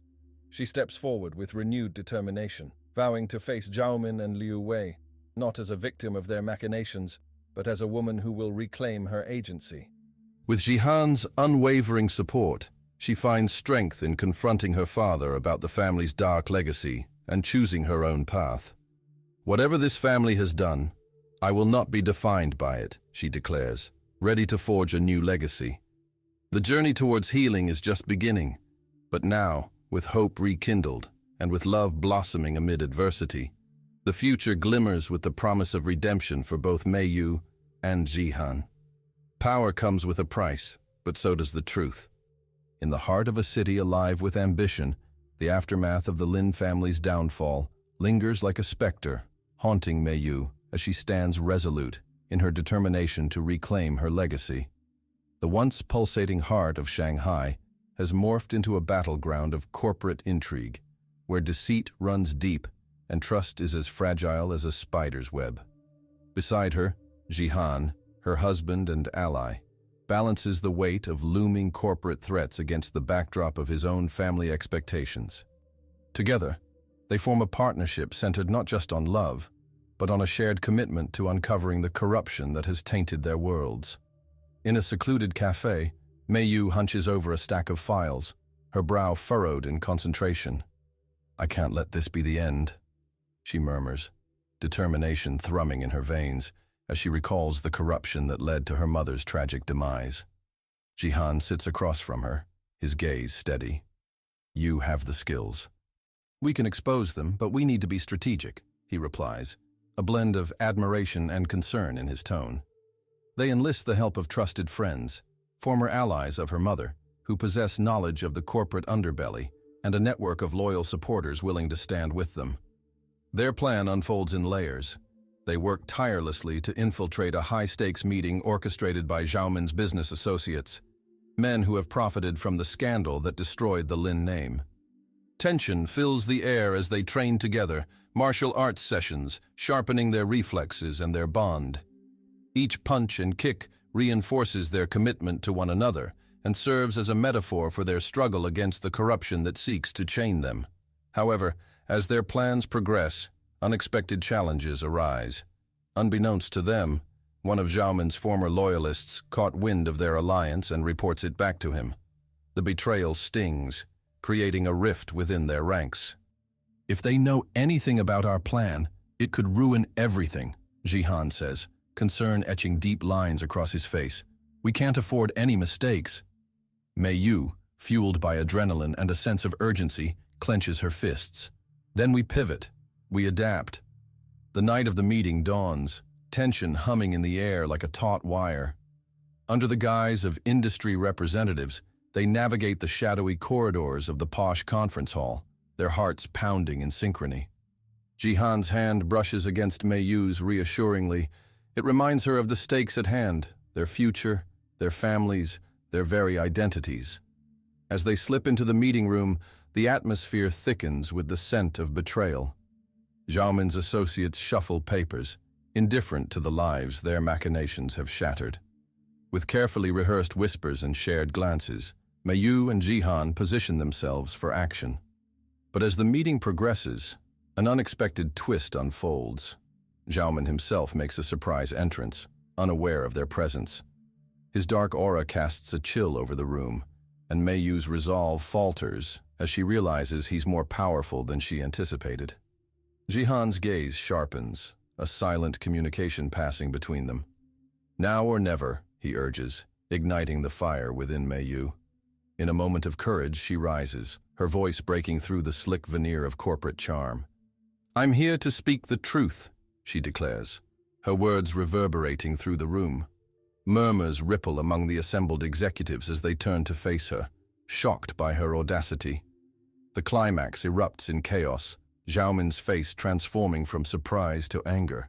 She steps forward with renewed determination, vowing to face Xiaomin and Liu Wei, not as a victim of their machinations, but as a woman who will reclaim her agency. With Jihan's unwavering support, she finds strength in confronting her father about the family's dark legacy and choosing her own path. Whatever this family has done, I will not be defined by it, she declares, ready to forge a new legacy. The journey towards healing is just beginning, but now, with hope rekindled and with love blossoming amid adversity, the future glimmers with the promise of redemption for both Mei Yu and Jihan. Power comes with a price, but so does the truth. In the heart of a city alive with ambition, the aftermath of the Lin family's downfall lingers like a specter, haunting Mei Yu as she stands resolute in her determination to reclaim her legacy. The once pulsating heart of Shanghai has morphed into a battleground of corporate intrigue, where deceit runs deep and trust is as fragile as a spider's web. Beside her, Jihan, her husband and ally, balances the weight of looming corporate threats against the backdrop of his own family expectations. Together, they form a partnership centered not just on love, but on a shared commitment to uncovering the corruption that has tainted their worlds. In a secluded cafe, Mei hunches over a stack of files, her brow furrowed in concentration. "I can't let this be the end," she murmurs, determination thrumming in her veins as she recalls the corruption that led to her mother's tragic demise. Jihan sits across from her, his gaze steady. "You have the skills. We can expose them, but we need to be strategic," he replies, a blend of admiration and concern in his tone. They enlist the help of trusted friends, former allies of her mother, who possess knowledge of the corporate underbelly and a network of loyal supporters willing to stand with them. Their plan unfolds in layers. They work tirelessly to infiltrate a high-stakes meeting orchestrated by Xiaomin's business associates, men who have profited from the scandal that destroyed the Lin name. Tension fills the air as they train together, martial arts sessions, sharpening their reflexes and their bond. Each punch and kick reinforces their commitment to one another and serves as a metaphor for their struggle against the corruption that seeks to chain them. However, as their plans progress, unexpected challenges arise. Unbeknownst to them, one of Xiaomin's former loyalists caught wind of their alliance and reports it back to him. The betrayal stings, creating a rift within their ranks. "If they know anything about our plan, it could ruin everything," Jihan says, concern etching deep lines across his face. "We can't afford any mistakes." Mei, fueled by adrenaline and a sense of urgency, clenches her fists. "Then we pivot. We adapt." The night of the meeting dawns, tension humming in the air like a taut wire. Under the guise of industry representatives, they navigate the shadowy corridors of the posh conference hall, their hearts pounding in synchrony. Jihan's hand brushes against Mei's reassuringly. It reminds her of the stakes at hand, their future, their families, their very identities. As they slip into the meeting room, the atmosphere thickens with the scent of betrayal. Xiaomin's associates shuffle papers, indifferent to the lives their machinations have shattered. With carefully rehearsed whispers and shared glances, Mei and Jihan position themselves for action. But as the meeting progresses, an unexpected twist unfolds. Xiaomin himself makes a surprise entrance, unaware of their presence. His dark aura casts a chill over the room, and Mei's resolve falters as she realizes he's more powerful than she anticipated. Jihan's gaze sharpens, a silent communication passing between them. "Now or never," he urges, igniting the fire within Mei. In a moment of courage, she rises, her voice breaking through the slick veneer of corporate charm. "I'm here to speak the truth," she declares, her words reverberating through the room. Murmurs ripple among the assembled executives as they turn to face her, shocked by her audacity. The climax erupts in chaos, Xiaomin's face transforming from surprise to anger.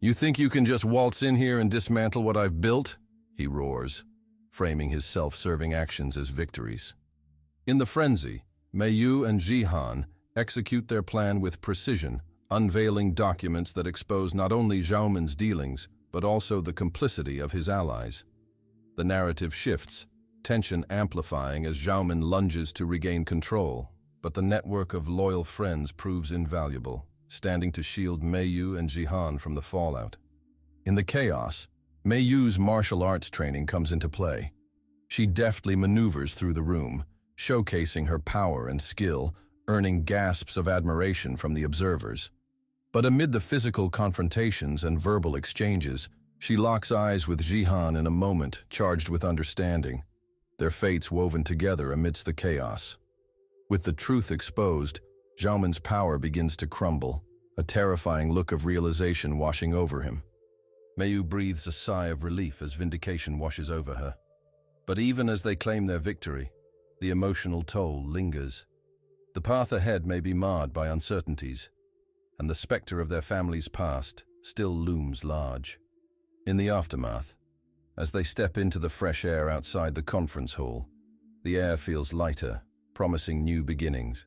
"You think you can just waltz in here and dismantle what I've built?" he roars, framing his self-serving actions as victories. In the frenzy, Mei and Jihan execute their plan with precision, unveiling documents that expose not only Xiaomin's dealings, but also the complicity of his allies. The narrative shifts, tension amplifying as Xiaomin lunges to regain control, but the network of loyal friends proves invaluable, standing to shield Mei and Jihan from the fallout. In the chaos, Mei's martial arts training comes into play. She deftly maneuvers through the room, showcasing her power and skill, earning gasps of admiration from the observers. But amid the physical confrontations and verbal exchanges, she locks eyes with Jihan in a moment charged with understanding, their fates woven together amidst the chaos. With the truth exposed, Xiaomin's power begins to crumble, a terrifying look of realization washing over him. Mei breathes a sigh of relief as vindication washes over her. But even as they claim their victory, the emotional toll lingers. The path ahead may be marred by uncertainties, and the specter of their family's past still looms large. In the aftermath, as they step into the fresh air outside the conference hall, the air feels lighter, promising new beginnings.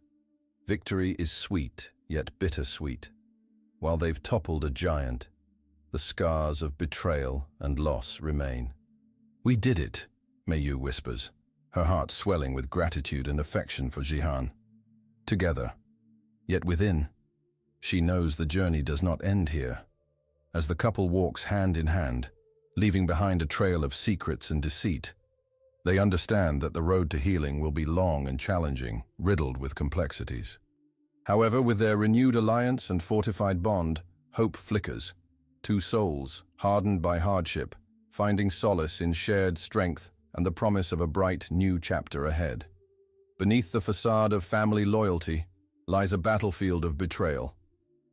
Victory is sweet, yet bittersweet. While they've toppled a giant, The scars of betrayal and loss remain. "We did it," Meiyu whispers, her heart swelling with gratitude and affection for Jihan. Together. Yet within, she knows the journey does not end here. As the couple walks hand in hand, leaving behind a trail of secrets and deceit, they understand that the road to healing will be long and challenging, riddled with complexities. However, with their renewed alliance and fortified bond, hope flickers. Two souls, hardened by hardship, finding solace in shared strength and the promise of a bright new chapter ahead. Beneath the facade of family loyalty lies a battlefield of betrayal.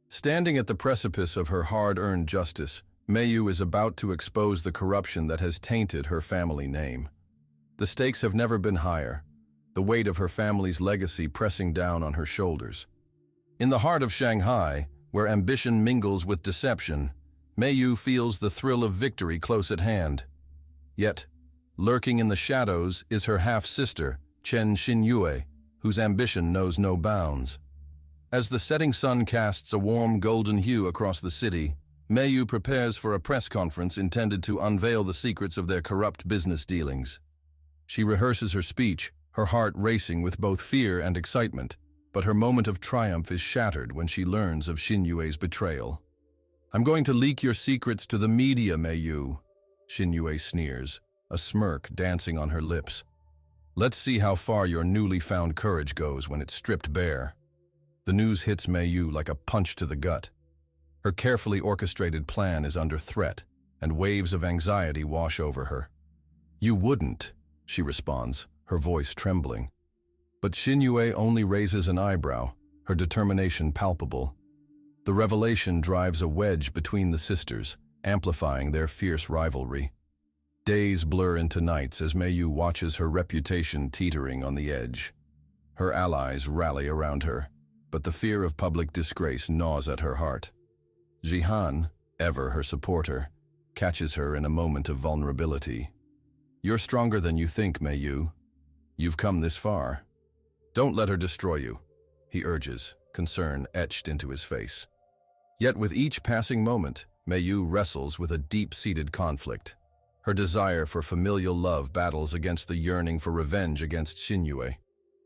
Standing at the precipice of her hard-earned justice, Meiyu is about to expose the corruption that has tainted her family name. The stakes have never been higher, the weight of her family's legacy pressing down on her shoulders. In the heart of Shanghai, where ambition mingles with deception, Meiyu feels the thrill of victory close at hand. Yet, lurking in the shadows is her half-sister, Chen Xinyue, whose ambition knows no bounds. As the setting sun casts a warm golden hue across the city, Meiyu prepares for a press conference intended to unveil the secrets of their corrupt business dealings. She rehearses her speech, her heart racing with both fear and excitement, but her moment of triumph is shattered when she learns of Xinyue's betrayal. "I'm going to leak your secrets to the media, Meiyu," Xinyue sneers, a smirk dancing on her lips. "Let's see how far your newly found courage goes when it's stripped bare." The news hits Meiyu like a punch to the gut. Her carefully orchestrated plan is under threat, and waves of anxiety wash over her. "You wouldn't," she responds, her voice trembling. But Xinyue only raises an eyebrow, her determination palpable. The revelation drives a wedge between the sisters, amplifying their fierce rivalry. Days blur into nights as Meiyu watches her reputation teetering on the edge. Her allies rally around her, but the fear of public disgrace gnaws at her heart. Jihan, ever her supporter, catches her in a moment of vulnerability. "You're stronger than you think, Meiyu. You've come this far. Don't let her destroy you," he urges, concern etched into his face. Yet with each passing moment, Meiyu wrestles with a deep-seated conflict. Her desire for familial love battles against the yearning for revenge against Xinyue,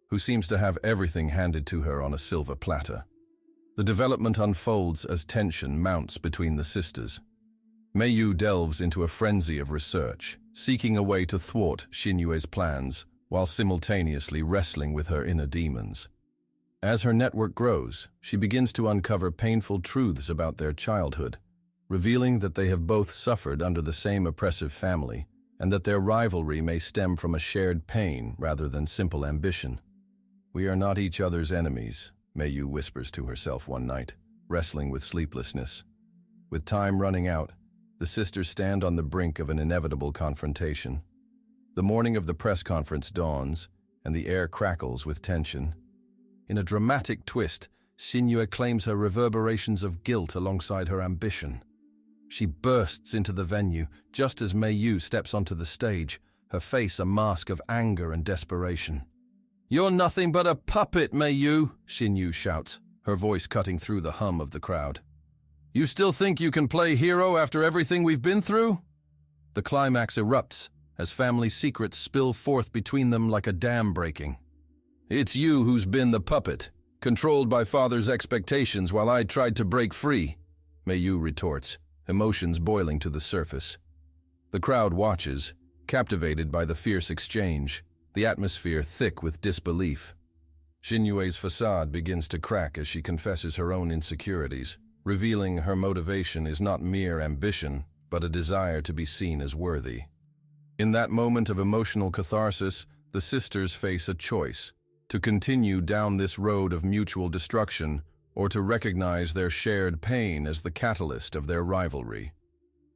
who seems to have everything handed to her on a silver platter. The development unfolds as tension mounts between the sisters. Meiyu delves into a frenzy of research, seeking a way to thwart Xinyue's plans while simultaneously wrestling with her inner demons. As her network grows, she begins to uncover painful truths about their childhood, revealing that they have both suffered under the same oppressive family and that their rivalry may stem from a shared pain rather than simple ambition. "We are not each other's enemies," Meiyu whispers to herself one night, wrestling with sleeplessness. With time running out, the sisters stand on the brink of an inevitable confrontation. The morning of the press conference dawns, and the air crackles with tension. In a dramatic twist, Xinyue claims her reverberations of guilt alongside her ambition. She bursts into the venue just as Meiyu steps onto the stage, her face a mask of anger and desperation. "You're nothing but a puppet, Meiyu," Xinyue shouts, her voice cutting through the hum of the crowd. "You still think you can play hero after everything we've been through?" The climax erupts as family secrets spill forth between them like a dam breaking. "It's you who's been the puppet, controlled by father's expectations while I tried to break free," Meiyu retorts, emotions boiling to the surface. The crowd watches, captivated by the fierce exchange, the atmosphere thick with disbelief. Xinyue's facade begins to crack as she confesses her own insecurities, revealing her motivation is not mere ambition, but a desire to be seen as worthy. In that moment of emotional catharsis, the sisters face a choice: to continue down this road of mutual destruction, or to recognize their shared pain as the catalyst of their rivalry.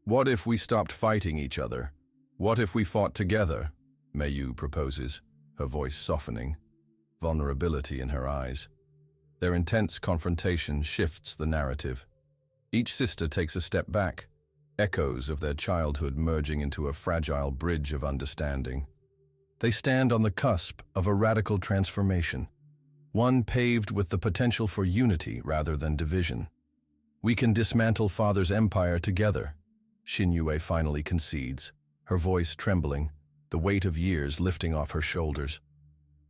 "What if we stopped fighting each other? What if we fought together?" Meiyu proposes, her voice softening, vulnerability in her eyes. Their intense confrontation shifts the narrative. Each sister takes a step back, echoes of their childhood merging into a fragile bridge of understanding. They stand on the cusp of a radical transformation, one paved with the potential for unity rather than division. We can dismantle father's empire together, Xin Yue finally concedes, her voice trembling, the weight of years lifting off her shoulders.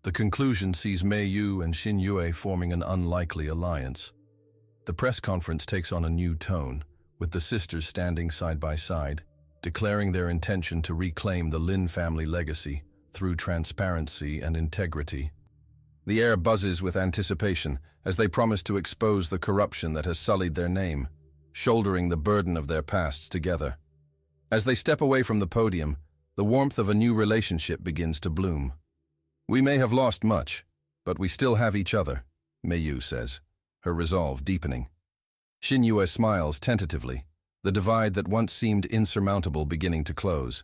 The conclusion sees Mei Yu and Xin Yue forming an unlikely alliance. The press conference takes on a new tone, with the sisters standing side by side, declaring their intention to reclaim the Lin family legacy through transparency and integrity. The air buzzes with anticipation as they promise to expose the corruption that has sullied their name, shouldering the burden of their pasts together. As they step away from the podium, the warmth of a new relationship begins to bloom. We may have lost much, but we still have each other, Mei Yu says, her resolve deepening. Xin Yue smiles tentatively, the divide that once seemed insurmountable beginning to close.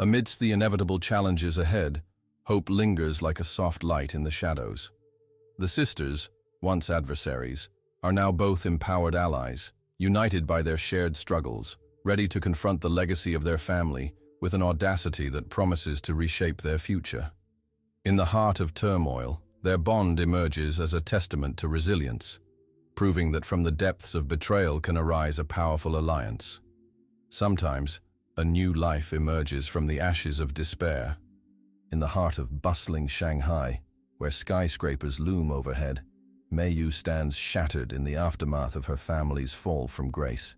Amidst the inevitable challenges ahead, hope lingers like a soft light in the shadows. The sisters, once adversaries, are now both empowered allies, united by their shared struggles, ready to confront the legacy of their family with an audacity that promises to reshape their future. In the heart of turmoil, their bond emerges as a testament to resilience, proving that from the depths of betrayal can arise a powerful alliance. Sometimes, a new life emerges from the ashes of despair. In the heart of bustling Shanghai, where skyscrapers loom overhead, Mei Yu stands shattered in the aftermath of her family's fall from grace.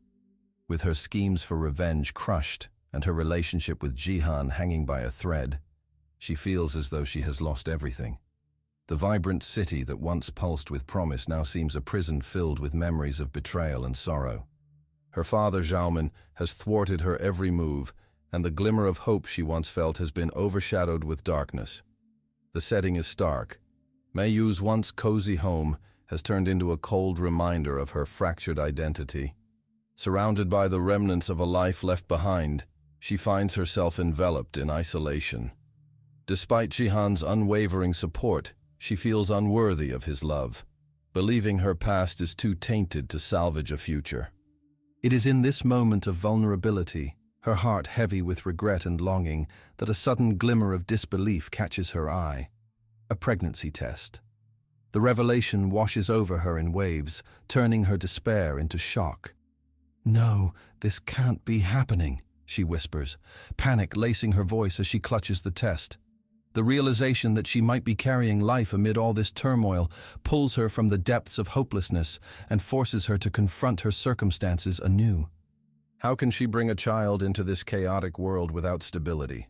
With her schemes for revenge crushed and her relationship with Jihan hanging by a thread, she feels as though she has lost everything. The vibrant city that once pulsed with promise now seems a prison filled with memories of betrayal and sorrow. Her father, Zhaomin, has thwarted her every move, and the glimmer of hope she once felt has been overshadowed with darkness. The setting is stark. Mei Yu's once cozy home has turned into a cold reminder of her fractured identity. Surrounded by the remnants of a life left behind, she finds herself enveloped in isolation. Despite Jihan's unwavering support, she feels unworthy of his love, believing her past is too tainted to salvage a future. It is in this moment of vulnerability, her heart heavy with regret and longing, that a sudden glimmer of disbelief catches her eye. A pregnancy test. The revelation washes over her in waves, turning her despair into shock. "No, this can't be happening," she whispers, panic lacing her voice as she clutches the test. The realization that she might be carrying life amid all this turmoil pulls her from the depths of hopelessness and forces her to confront her circumstances anew. How can she bring a child into this chaotic world without stability?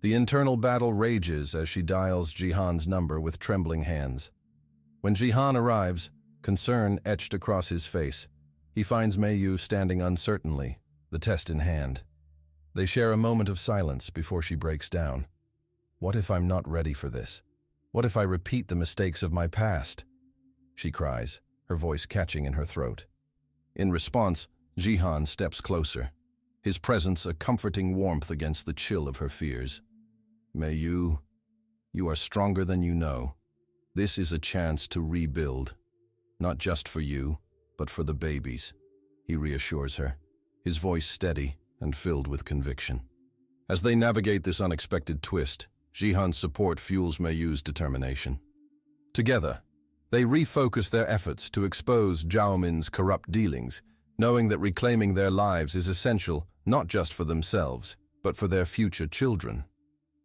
The internal battle rages as she dials Jihan's number with trembling hands. When Jihan arrives, concern etched across his face, he finds Mei Yu standing uncertainly, the test in hand. They share a moment of silence before she breaks down. "What if I'm not ready for this? What if I repeat the mistakes of my past?" she cries, her voice catching in her throat. In response, Jihan steps closer, his presence a comforting warmth against the chill of her fears. "Mei Yu, you are stronger than you know. This is a chance to rebuild. Not just for you, but for the babies," he reassures her, his voice steady and filled with conviction. As they navigate this unexpected twist, Jihan's support fuels Mei Yu's determination. Together, they refocus their efforts to expose Zhaomin's corrupt dealings, knowing that reclaiming their lives is essential not just for themselves, but for their future children.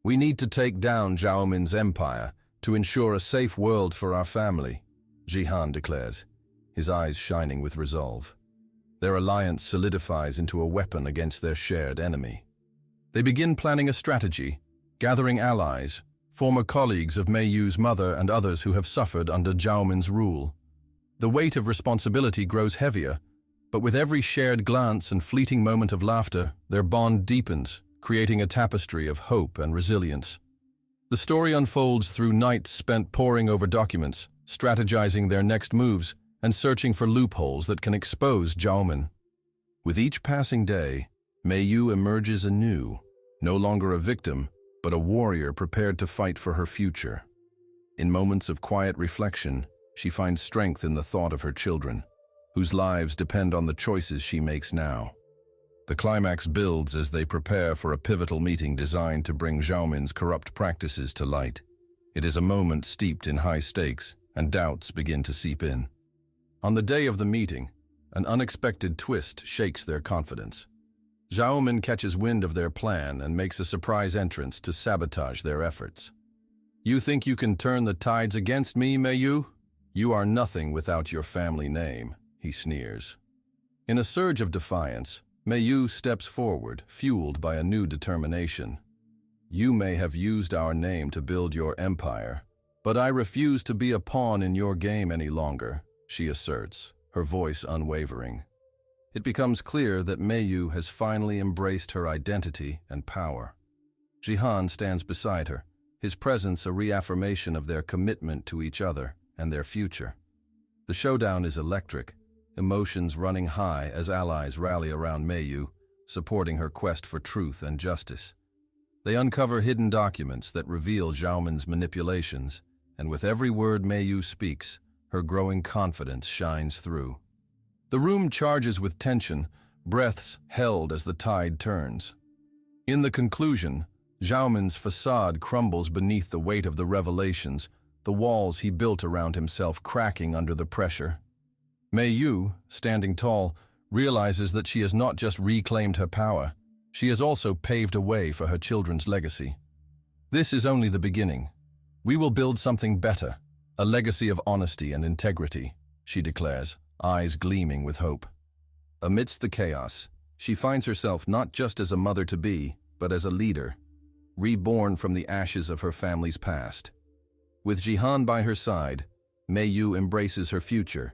"We need to take down Zhaomin's empire to ensure a safe world for our family," Jihan declares, his eyes shining with resolve. Their alliance solidifies into a weapon against their shared enemy. They begin planning a strategy, gathering allies, former colleagues of Mei Yu's mother and others who have suffered under Zhaomin's rule. The weight of responsibility grows heavier, but with every shared glance and fleeting moment of laughter, their bond deepens, creating a tapestry of hope and resilience. The story unfolds through nights spent poring over documents, strategizing their next moves, and searching for loopholes that can expose Zhaomin. With each passing day, Mei Yu emerges anew, no longer a victim, but a warrior prepared to fight for her future. In moments of quiet reflection, she finds strength in the thought of her children, whose lives depend on the choices she makes now. The climax builds as they prepare for a pivotal meeting designed to bring Zhaomin's corrupt practices to light. It is a moment steeped in high stakes, and doubts begin to seep in. On the day of the meeting, An unexpected twist shakes their confidence. Xiaomin catches wind of their plan and makes a surprise entrance to sabotage their efforts. "You think you can turn the tides against me, Meiyu? You are nothing without your family name," he sneers. In a surge of defiance, Meiyu steps forward, fueled by a new determination. "You may have used our name to build your empire, but I refuse to be a pawn in your game any longer," she asserts, her voice unwavering. It becomes clear that Meiyu has finally embraced her identity and power. Jihan stands beside her, his presence a reaffirmation of their commitment to each other and their future. The showdown is electric, emotions running high as allies rally around Meiyu, supporting her quest for truth and justice. They uncover hidden documents that reveal Xiaomin's manipulations, and with every word Meiyu speaks, her growing confidence shines through. The room charges with tension, breaths held as the tide turns. In the conclusion, Xiaomin's facade crumbles beneath the weight of the revelations, the walls he built around himself cracking under the pressure. Meiyu, standing tall, realizes that she has not just reclaimed her power, she has also paved a way for her children's legacy. "This is only the beginning. We will build something better, a legacy of honesty and integrity," she declares, eyes gleaming with hope. Amidst the chaos, she finds herself not just as a mother-to-be, but as a leader, reborn from the ashes of her family's past. With Jihan by her side, Meiyu embraces her future,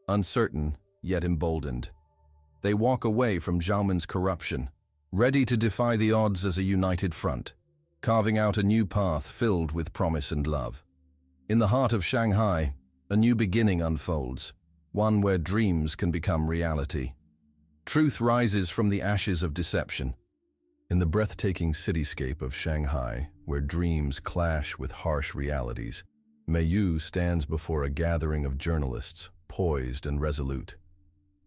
uncertain yet emboldened. They walk away from Xiaomin's corruption, ready to defy the odds as a united front, carving out a new path filled with promise and love. In the heart of Shanghai, a new beginning unfolds, one where dreams can become reality. Truth rises from the ashes of deception. In the breathtaking cityscape of Shanghai, where dreams clash with harsh realities, Meiyu stands before a gathering of journalists, poised and resolute.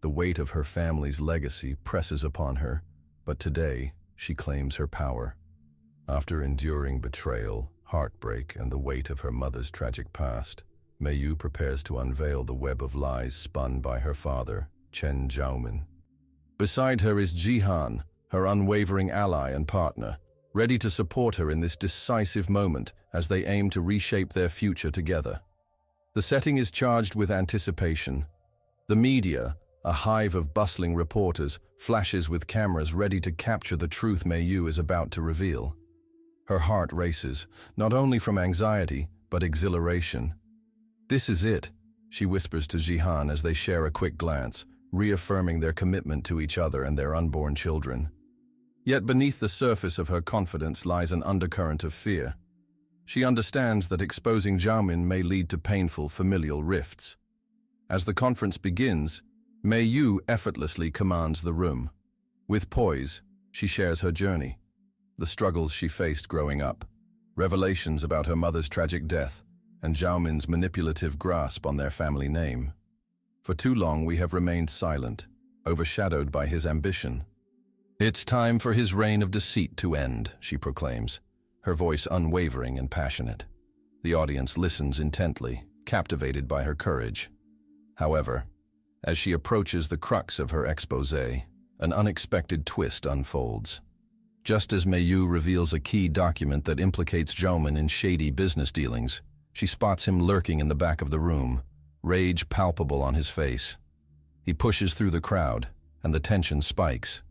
The weight of her family's legacy presses upon her, but today she claims her power. After enduring betrayal, heartbreak, and the weight of her mother's tragic past, Meiyu prepares to unveil the web of lies spun by her father, Chen Xiaomin. Beside her is Jihan, her unwavering ally and partner, ready to support her in this decisive moment as they aim to reshape their future together. The setting is charged with anticipation. The media, a hive of bustling reporters, flashes with cameras ready to capture the truth Meiyu is about to reveal. Her heart races, not only from anxiety, but exhilaration. "This is it," she whispers to Jihan as they share a quick glance, reaffirming their commitment to each other and their unborn children. Yet beneath the surface of her confidence lies an undercurrent of fear. She understands that exposing Xiaomin may lead to painful familial rifts. As the conference begins, Meiyu effortlessly commands the room. With poise, she shares her journey, the struggles she faced growing up, revelations about her mother's tragic death, and Xiaomin's manipulative grasp on their family name. "For too long we have remained silent, overshadowed by his ambition. It's time for his reign of deceit to end," she proclaims, her voice unwavering and passionate. The audience listens intently, captivated by her courage. However, as she approaches the crux of her exposé, an unexpected twist unfolds. Just as Meiyu reveals a key document that implicates Xiaomin in shady business dealings, she spots him lurking in the back of the room, rage palpable on his face. He pushes through the crowd, and the tension spikes.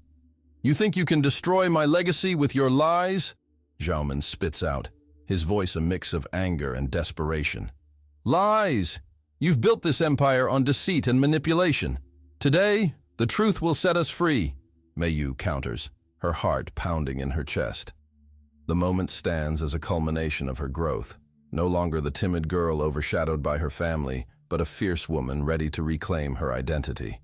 "You think you can destroy my legacy with your lies?" Xiaomin spits out, his voice a mix of anger and desperation. "Lies! You've built this empire on deceit and manipulation. Today, the truth will set us free," Meiyu counters, her heart pounding in her chest. The moment stands as a culmination of her growth, no longer the timid girl overshadowed by her family, but a fierce woman ready to reclaim her identity.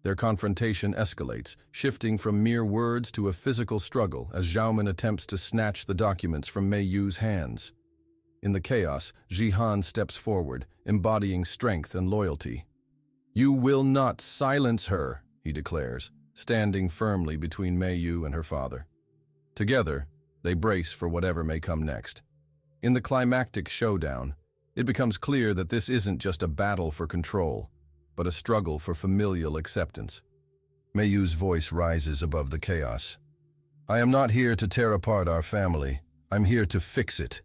Their confrontation escalates, shifting from mere words to a physical struggle as Xiaomin attempts to snatch the documents from Meiyu's hands. In the chaos, Jihan steps forward, embodying strength and loyalty. "You will not silence her," he declares, standing firmly between Meiyu and her father. Together, they brace for whatever may come next. In the climactic showdown, it becomes clear that this isn't just a battle for control. but a struggle for familial acceptance. Meiyu's voice rises above the chaos. I am not here to tear apart our family. I'm here to fix it.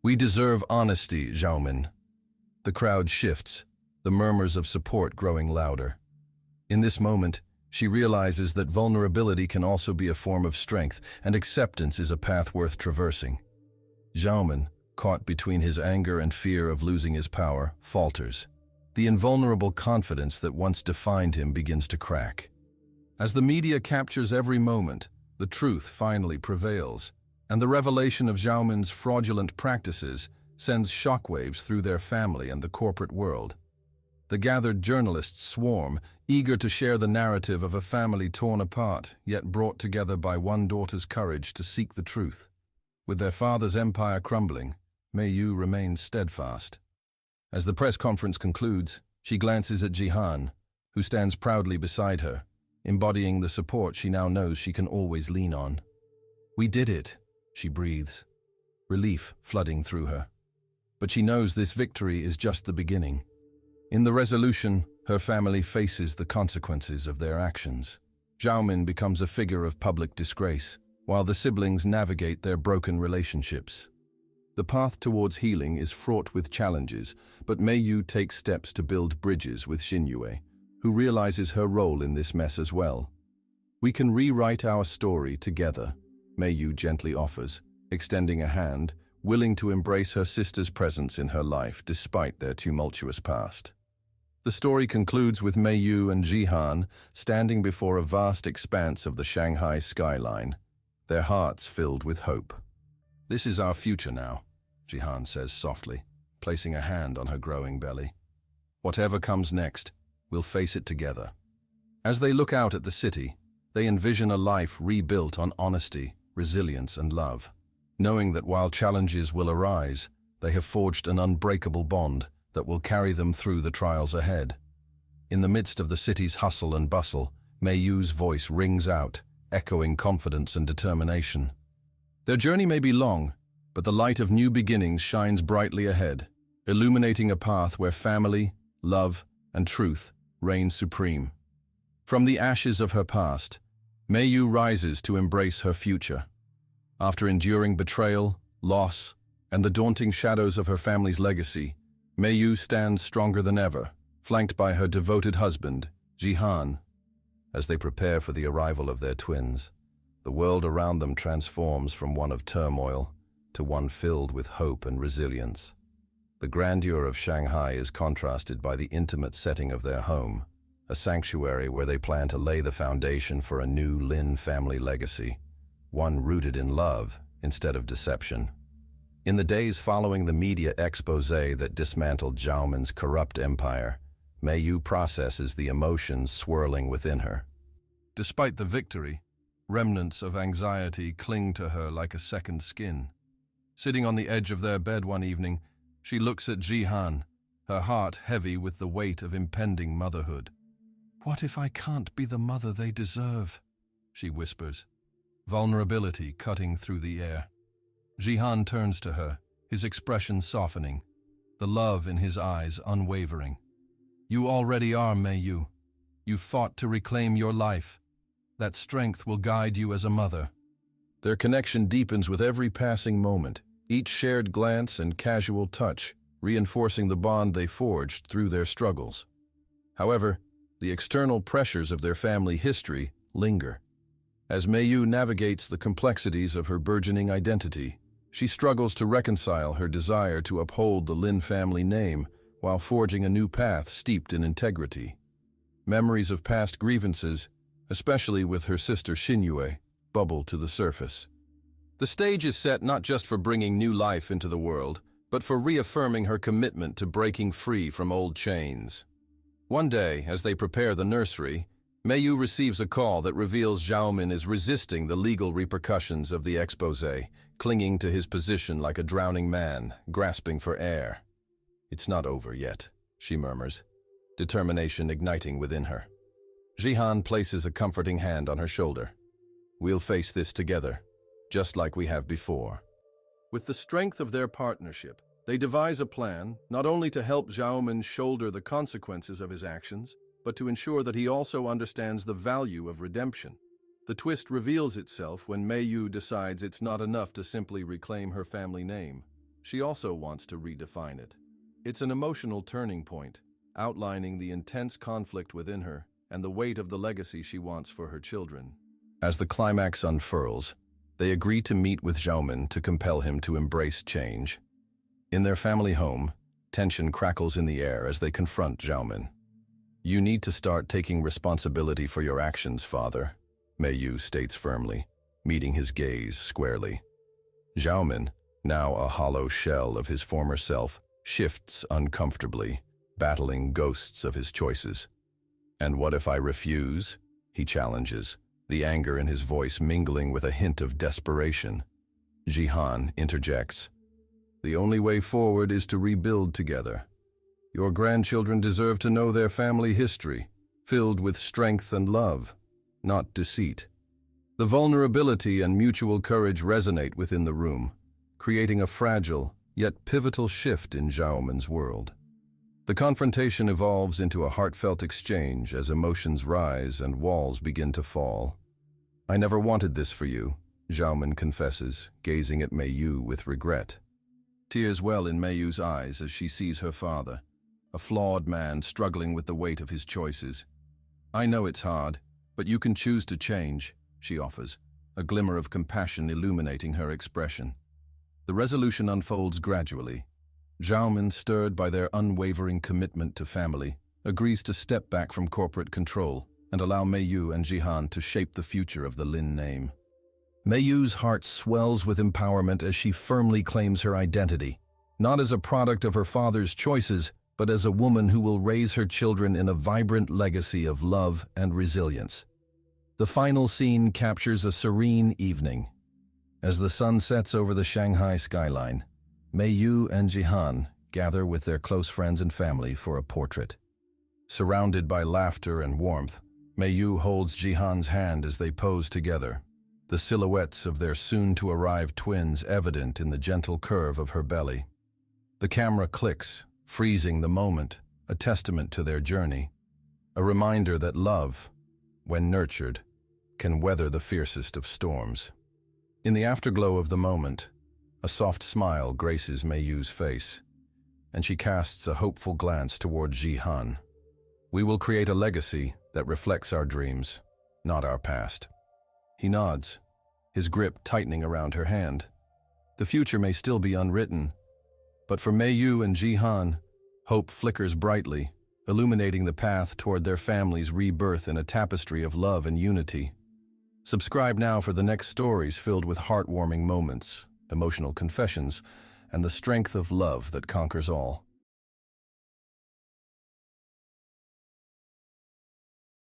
We deserve honesty, Xiaomin. The crowd shifts, the murmurs of support growing louder. In this moment, she realizes that vulnerability can also be a form of strength, and acceptance is a path worth traversing. Xiaomin, caught between his anger and fear of losing his power, falters. The invulnerable confidence that once defined him begins to crack. As the media captures every moment, the truth finally prevails, and the revelation of Xiaomin's fraudulent practices sends shockwaves through their family and the corporate world. The gathered journalists swarm, eager to share the narrative of a family torn apart, yet brought together by one daughter's courage to seek the truth. With their father's empire crumbling, Meiyu remains steadfast. As the press conference concludes, she glances at Jihan, who stands proudly beside her, embodying the support she now knows she can always lean on. We did it, she breathes, relief flooding through her. But she knows this victory is just the beginning. In the resolution, her family faces the consequences of their actions. Xiaomin becomes a figure of public disgrace, while the siblings navigate their broken relationships. The path towards healing is fraught with challenges, but Meiyu takes steps to build bridges with Xinyue, who realizes her role in this mess as well. We can rewrite our story together, Meiyu gently offers, extending a hand, willing to embrace her sister's presence in her life despite their tumultuous past. The story concludes with Meiyu and Jihan standing before a vast expanse of the Shanghai skyline, their hearts filled with hope. This is our future now, Jihan says softly, placing a hand on her growing belly. Whatever comes next, we'll face it together. As they look out at the city, they envision a life rebuilt on honesty, resilience, and love, knowing that while challenges will arise, they have forged an unbreakable bond that will carry them through the trials ahead. In the midst of the city's hustle and bustle, Meiyu's voice rings out, echoing confidence and determination. Their journey may be long, but the light of new beginnings shines brightly ahead, illuminating a path where family, love, and truth reign supreme. From the ashes of her past, Meiyu rises to embrace her future. After enduring betrayal, loss, and the daunting shadows of her family's legacy, Meiyu stands stronger than ever, flanked by her devoted husband, Jihan. As they prepare for the arrival of their twins, the world around them transforms from one of turmoil to one filled with hope and resilience. The grandeur of Shanghai is contrasted by the intimate setting of their home, a sanctuary where they plan to lay the foundation for a new Lin family legacy, one rooted in love instead of deception. In the days following the media expose that dismantled Xiaomin's corrupt empire, Meiyu processes the emotions swirling within her. Despite the victory, remnants of anxiety cling to her like a second skin. Sitting on the edge of their bed one evening, she looks at Jihan, her heart heavy with the weight of impending motherhood. What if I can't be the mother they deserve? She whispers, vulnerability cutting through the air. Jihan turns to her, his expression softening, the love in his eyes unwavering. You already are, Meiyu. You fought to reclaim your life. That strength will guide you as a mother. Their connection deepens with every passing moment, each shared glance and casual touch, reinforcing the bond they forged through their struggles. However, the external pressures of their family history linger. As Meiyu navigates the complexities of her burgeoning identity, she struggles to reconcile her desire to uphold the Lin family name while forging a new path steeped in integrity. Memories of past grievances, especially with her sister Xinyue, bubble to the surface. The stage is set not just for bringing new life into the world, but for reaffirming her commitment to breaking free from old chains. One day, as they prepare the nursery, Meiyu receives a call that reveals Xiaomin is resisting the legal repercussions of the expose, clinging to his position like a drowning man, grasping for air. It's not over yet, she murmurs, determination igniting within her. Jihan places a comforting hand on her shoulder. We'll face this together, just like we have before. With the strength of their partnership, They devise a plan, not only to help Xiaomin shoulder the consequences of his actions, but to ensure that he also understands the value of redemption. The twist reveals itself when Mei Yu decides it's not enough to simply reclaim her family name. She also wants to redefine it. It's an emotional turning point, outlining the intense conflict within her and the weight of the legacy she wants for her children. As the climax unfurls, they agree to meet with Xiaomin to compel him to embrace change. In their family home, tension crackles in the air as they confront Xiaomin. "You need to start taking responsibility for your actions, father," Mei Yu states firmly, meeting his gaze squarely. Xiaomin, now a hollow shell of his former self, shifts uncomfortably, battling ghosts of his choices. "And what if I refuse?" he challenges, the anger in his voice mingling with a hint of desperation. Jihan interjects, "The only way forward is to rebuild together. Your grandchildren deserve to know their family history, filled with strength and love, not deceit." The vulnerability and mutual courage resonate within the room, creating a fragile, yet pivotal shift in Xiaomin's world. The confrontation evolves into a heartfelt exchange as emotions rise and walls begin to fall. "I never wanted this for you," Xiaomin confesses, gazing at Mei Yu with regret. Tears well in Mei Yu's eyes as she sees her father, a flawed man struggling with the weight of his choices. "I know it's hard, but you can choose to change," she offers, a glimmer of compassion illuminating her expression. The resolution unfolds gradually. Xiaomin, stirred by their unwavering commitment to family, agrees to step back from corporate control and allow Mei Yu and Jihan to shape the future of the Lin name. Mei Yu's heart swells with empowerment as she firmly claims her identity, not as a product of her father's choices, but as a woman who will raise her children in a vibrant legacy of love and resilience. The final scene captures a serene evening. As the sun sets over the Shanghai skyline, Mei Yu and Jihan gather with their close friends and family for a portrait. Surrounded by laughter and warmth, Mei Yu holds Jihan's hand as they pose together, the silhouettes of their soon-to-arrive twins evident in the gentle curve of her belly. The camera clicks, freezing the moment, a testament to their journey, a reminder that love, when nurtured, can weather the fiercest of storms. In the afterglow of the moment, a soft smile graces Mei Yu's face, and she casts a hopeful glance toward Jihan. "We will create a legacy that reflects our dreams, not our past." He nods, his grip tightening around her hand. The future may still be unwritten, but for Mei Yu and Jihan, hope flickers brightly, illuminating the path toward their family's rebirth in a tapestry of love and unity. Subscribe now for the next stories filled with heartwarming moments, emotional confessions, and the strength of love that conquers all.